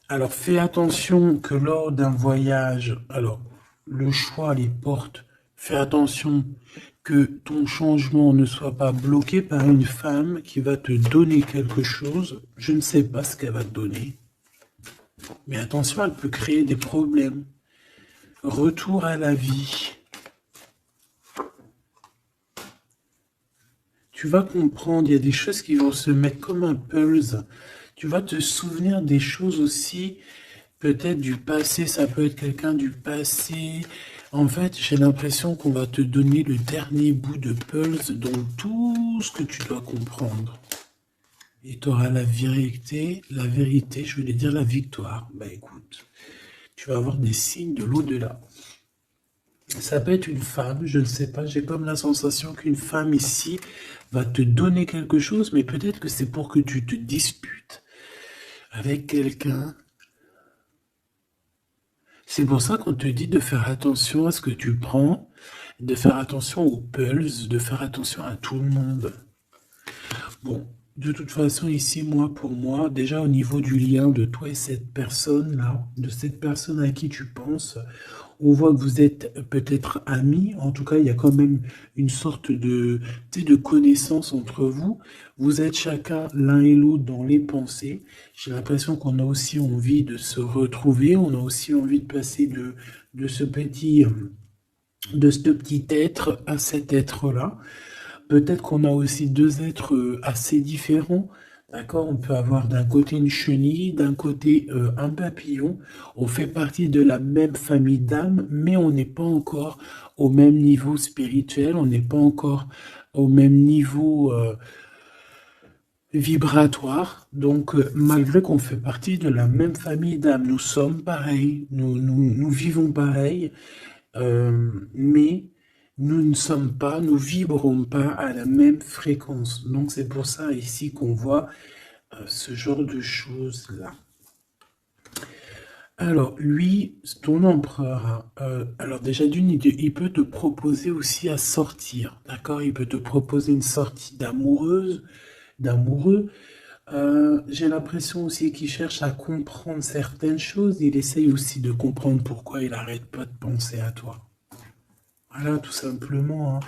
Alors fais attention que lors d'un voyage, alors le choix, les portes, fais attention que ton changement ne soit pas bloqué par une femme qui va te donner quelque chose. Je ne sais pas ce qu'elle va te donner, mais attention, elle peut créer des problèmes. Retour à la vie. Tu vas comprendre, il y a des choses qui vont se mettre comme un puzzle. Tu vas te souvenir des choses aussi, peut-être du passé, ça peut être quelqu'un du passé. En fait, j'ai l'impression qu'on va te donner le dernier bout de puzzle, donc tout ce que tu dois comprendre. Et tu auras la vérité, je voulais dire la victoire. Bah écoute, tu vas avoir des signes de l'au-delà. Ça peut être une femme, je ne sais pas, j'ai comme la sensation qu'une femme ici va te donner quelque chose, mais peut-être que c'est pour que tu te disputes avec quelqu'un. C'est pour ça qu'on te dit de faire attention à ce que tu prends, de faire attention aux pulses, de faire attention à tout le monde. Bon, de toute façon, ici, pour moi, déjà au niveau du lien de toi et cette personne-là, de cette personne à qui tu penses, on voit que vous êtes peut-être amis. En tout cas, il y a quand même une sorte de connaissance entre vous. Vous êtes chacun l'un et l'autre dans les pensées. J'ai l'impression qu'on a aussi envie de se retrouver. On a aussi envie de passer de ce petit être à cet être-là. Peut-être qu'on a aussi deux êtres assez différents. D'accord, on peut avoir d'un côté une chenille, d'un côté un papillon. On fait partie de la même famille d'âmes, mais on n'est pas encore au même niveau spirituel, on n'est pas encore au même niveau vibratoire. Donc, malgré qu'on fait partie de la même famille d'âmes, nous sommes pareils, nous vivons pareil, mais nous ne sommes pas, nous vibrons pas à la même fréquence. Donc, c'est pour ça ici qu'on voit ce genre de choses-là. Alors, lui, ton empereur, hein, alors déjà d'une, il peut te proposer aussi à sortir, d'accord? Il peut te proposer une sortie d'amoureuse, d'amoureux. J'ai l'impression aussi qu'il cherche à comprendre certaines choses. Il essaye aussi de comprendre pourquoi il arrête pas de penser à toi. Voilà, tout simplement, hein.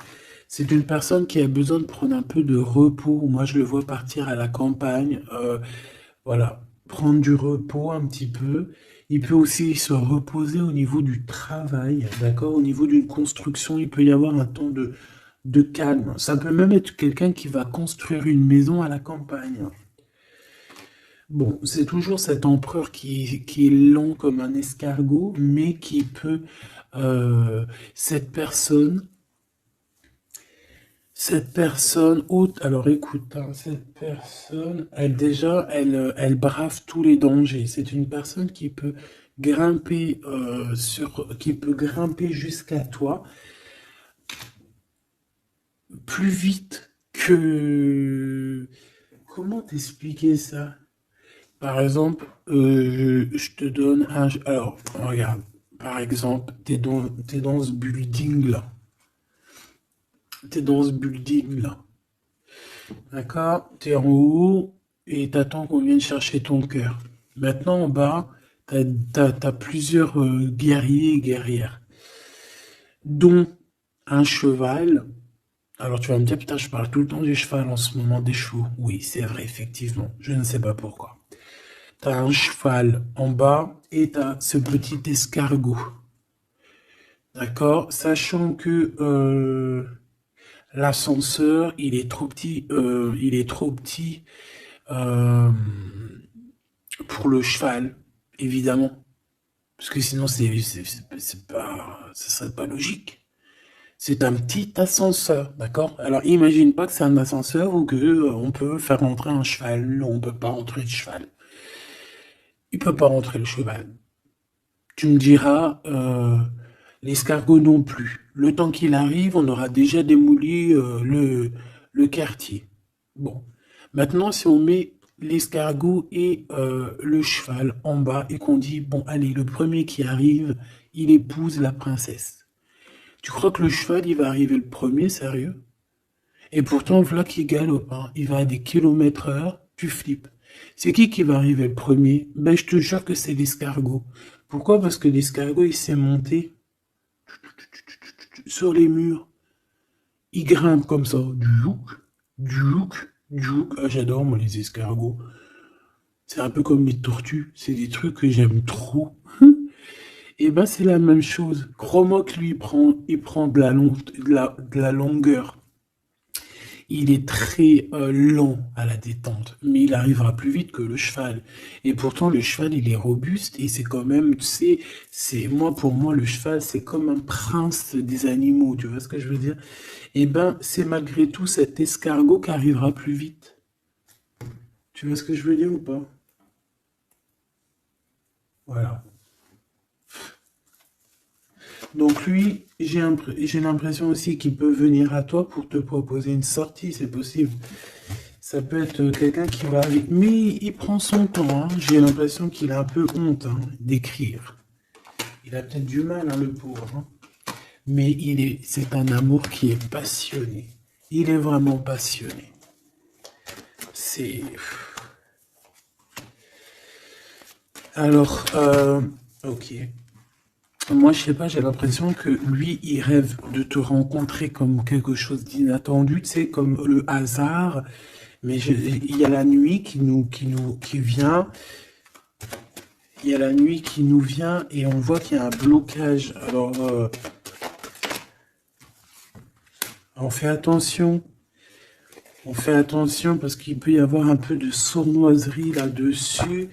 C'est une personne qui a besoin de prendre un peu de repos. Moi, je le vois partir à la campagne, voilà, prendre du repos un petit peu. Il peut aussi se reposer au niveau du travail, d'accord? Au niveau d'une construction, il peut y avoir un temps de calme. Ça peut même être quelqu'un qui va construire une maison à la campagne. Bon, c'est toujours cet empereur qui est lent comme un escargot, mais qui peut, cette personne, haute, alors écoute, hein, cette personne, elle déjà, elle brave tous les dangers. C'est une personne qui peut grimper qui peut grimper jusqu'à toi plus vite que, comment t'expliquer ça? Par exemple, je te donne un, alors, regarde, par exemple, t'es dans ce building là. T'es dans ce building là. D'accord? T'es en haut et t'attends qu'on vienne chercher ton cœur. Maintenant, en bas, t'as plusieurs guerriers et guerrières, dont un cheval. Alors tu vas me dire, putain, je parle tout le temps du cheval en ce moment, des chevaux. Oui, c'est vrai, effectivement. Je ne sais pas pourquoi. T'as un cheval en bas et t'as ce petit escargot. D'accord? Sachant que l'ascenseur, il est trop petit euh, pour le cheval, évidemment. Parce que sinon, c'est pas, ce serait pas logique. C'est un petit ascenseur, d'accord? Alors, imagine pas que c'est un ascenseur ou que on peut faire rentrer un cheval. Non, on peut pas rentrer le cheval. Il peut pas rentrer le cheval. Tu me diras, l'escargot non plus. Le temps qu'il arrive, on aura déjà démoli le quartier. Bon. Maintenant, si on met l'escargot et le cheval en bas et qu'on dit, bon, allez, le premier qui arrive, il épouse la princesse. Tu crois que le cheval, il va arriver le premier, sérieux? Et pourtant, voilà qu'il galope, hein. Il va à des kilomètres heure, tu flippes. C'est qui va arriver le premier? Ben, je te jure que c'est l'escargot. Pourquoi? Parce que l'escargot, il s'est monté sur les murs. Il grimpe comme ça. Djouk, djouk, djouk. Ah, j'adore, moi, les escargots. C'est un peu comme les tortues. C'est des trucs que j'aime trop. Et ben, c'est la même chose. Crois-moi que lui, il prend de la longueur. Il est très lent à la détente, mais il arrivera plus vite que le cheval. Et pourtant, le cheval, il est robuste et c'est quand même, tu sais, moi, pour moi, le cheval, c'est comme un prince des animaux, tu vois ce que je veux dire? Et ben, c'est malgré tout cet escargot qui arrivera plus vite. Tu vois ce que je veux dire ou pas? Voilà. Donc lui, j'ai l'impression aussi qu'il peut venir à toi pour te proposer une sortie, c'est possible. Ça peut être quelqu'un qui va avec... Mais il prend son temps, hein. J'ai l'impression qu'il a un peu honte hein, d'écrire. Il a peut-être du mal, hein, le pauvre. Hein. Mais c'est un amour qui est passionné. Il est vraiment passionné. C'est... Alors, ok. Moi, je sais pas, j'ai l'impression que lui, il rêve de te rencontrer comme quelque chose d'inattendu, tu sais, comme le hasard. Mais il y a la nuit qui vient. Il y a la nuit qui nous vient et on voit qu'il y a un blocage. Alors, on fait attention. On fait attention parce qu'il peut y avoir un peu de sournoiserie là-dessus.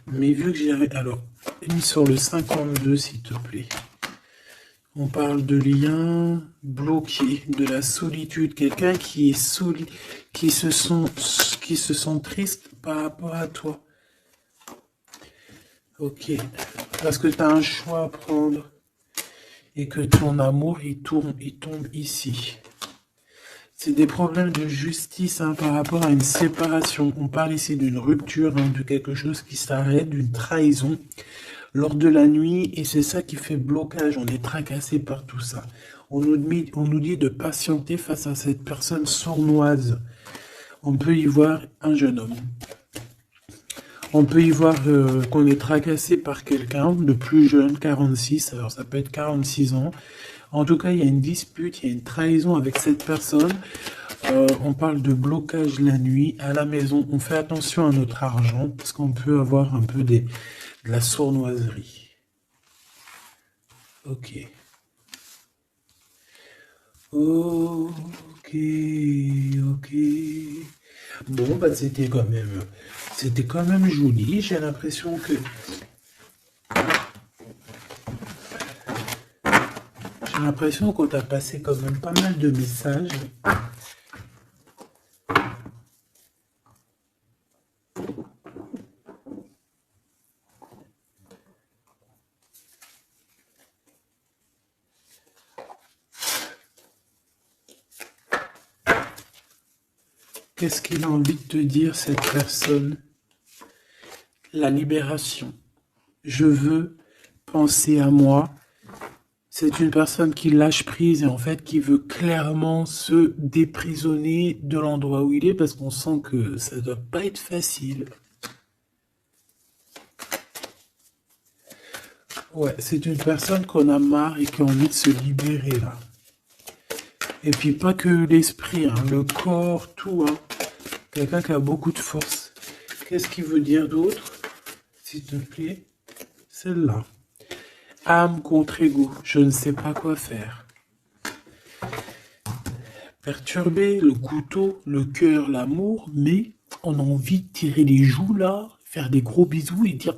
Mais vu que j'ai... Alors, une sur le 52, s'il te plaît. On parle de lien bloqué, de la solitude. Quelqu'un qui est qui se sent triste par rapport à toi. Ok. Parce que tu as un choix à prendre. Et que ton amour, il tombe ici. C'est des problèmes de justice hein, par rapport à une séparation. On parle ici d'une rupture, hein, de quelque chose qui s'arrête, d'une trahison. lors de la nuit, et c'est ça qui fait blocage. On est tracassé par tout ça. On nous dit de patienter face à cette personne sournoise. On peut y voir un jeune homme. On peut y voir qu'on est tracassé par quelqu'un de plus jeune, 46, alors ça peut être 46 ans. En tout cas, il y a une dispute, il y a une trahison avec cette personne. On parle de blocage la nuit à la maison. On fait attention à notre argent parce qu'on peut avoir un peu de la sournoiserie. Ok. Ok, ok. Bon, bah c'était quand même joli. J'ai l'impression qu'on t'a passé quand même pas mal de messages. Qu'est-ce qu'il a envie de te dire, cette personne? La libération. Je veux penser à moi. C'est une personne qui lâche prise et en fait qui veut clairement se déprisonner de l'endroit où il est parce qu'on sent que ça doit pas être facile. Ouais, c'est une personne qu'on a marre et qui a envie de se libérer là. Et puis pas que l'esprit, hein, le corps, tout. Hein. Quelqu'un qui a beaucoup de force. Qu'est-ce qu'il veut dire d'autre? S'il te plaît. Celle-là. Âme contre ego. Je ne sais pas quoi faire. Perturber le couteau, le cœur, l'amour, mais on a envie de tirer les joues là, faire des gros bisous et dire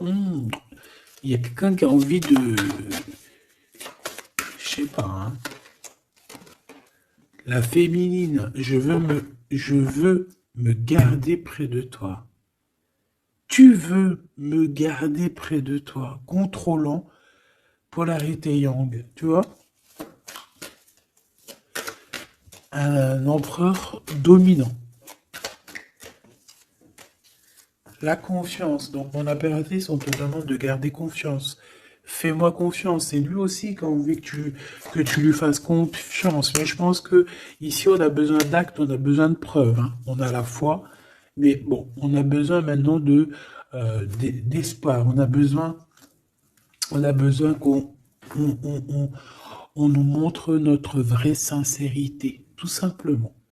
il y a quelqu'un qui a envie de... Je sais pas, hein. La féminine, je veux me garder près de toi. Tu veux me garder près de toi, contrôlant polarité yang, tu vois? Un empereur dominant. La confiance. Donc, mon impératrice, on te demande de garder confiance. Fais-moi confiance. C'est lui aussi qui a envie que tu lui fasses confiance. Mais je pense que ici, on a besoin d'actes, on a besoin de preuves. Hein. On a la foi. Mais bon, on a besoin maintenant d'espoir. On a besoin qu'on on nous montre notre vraie sincérité, tout simplement.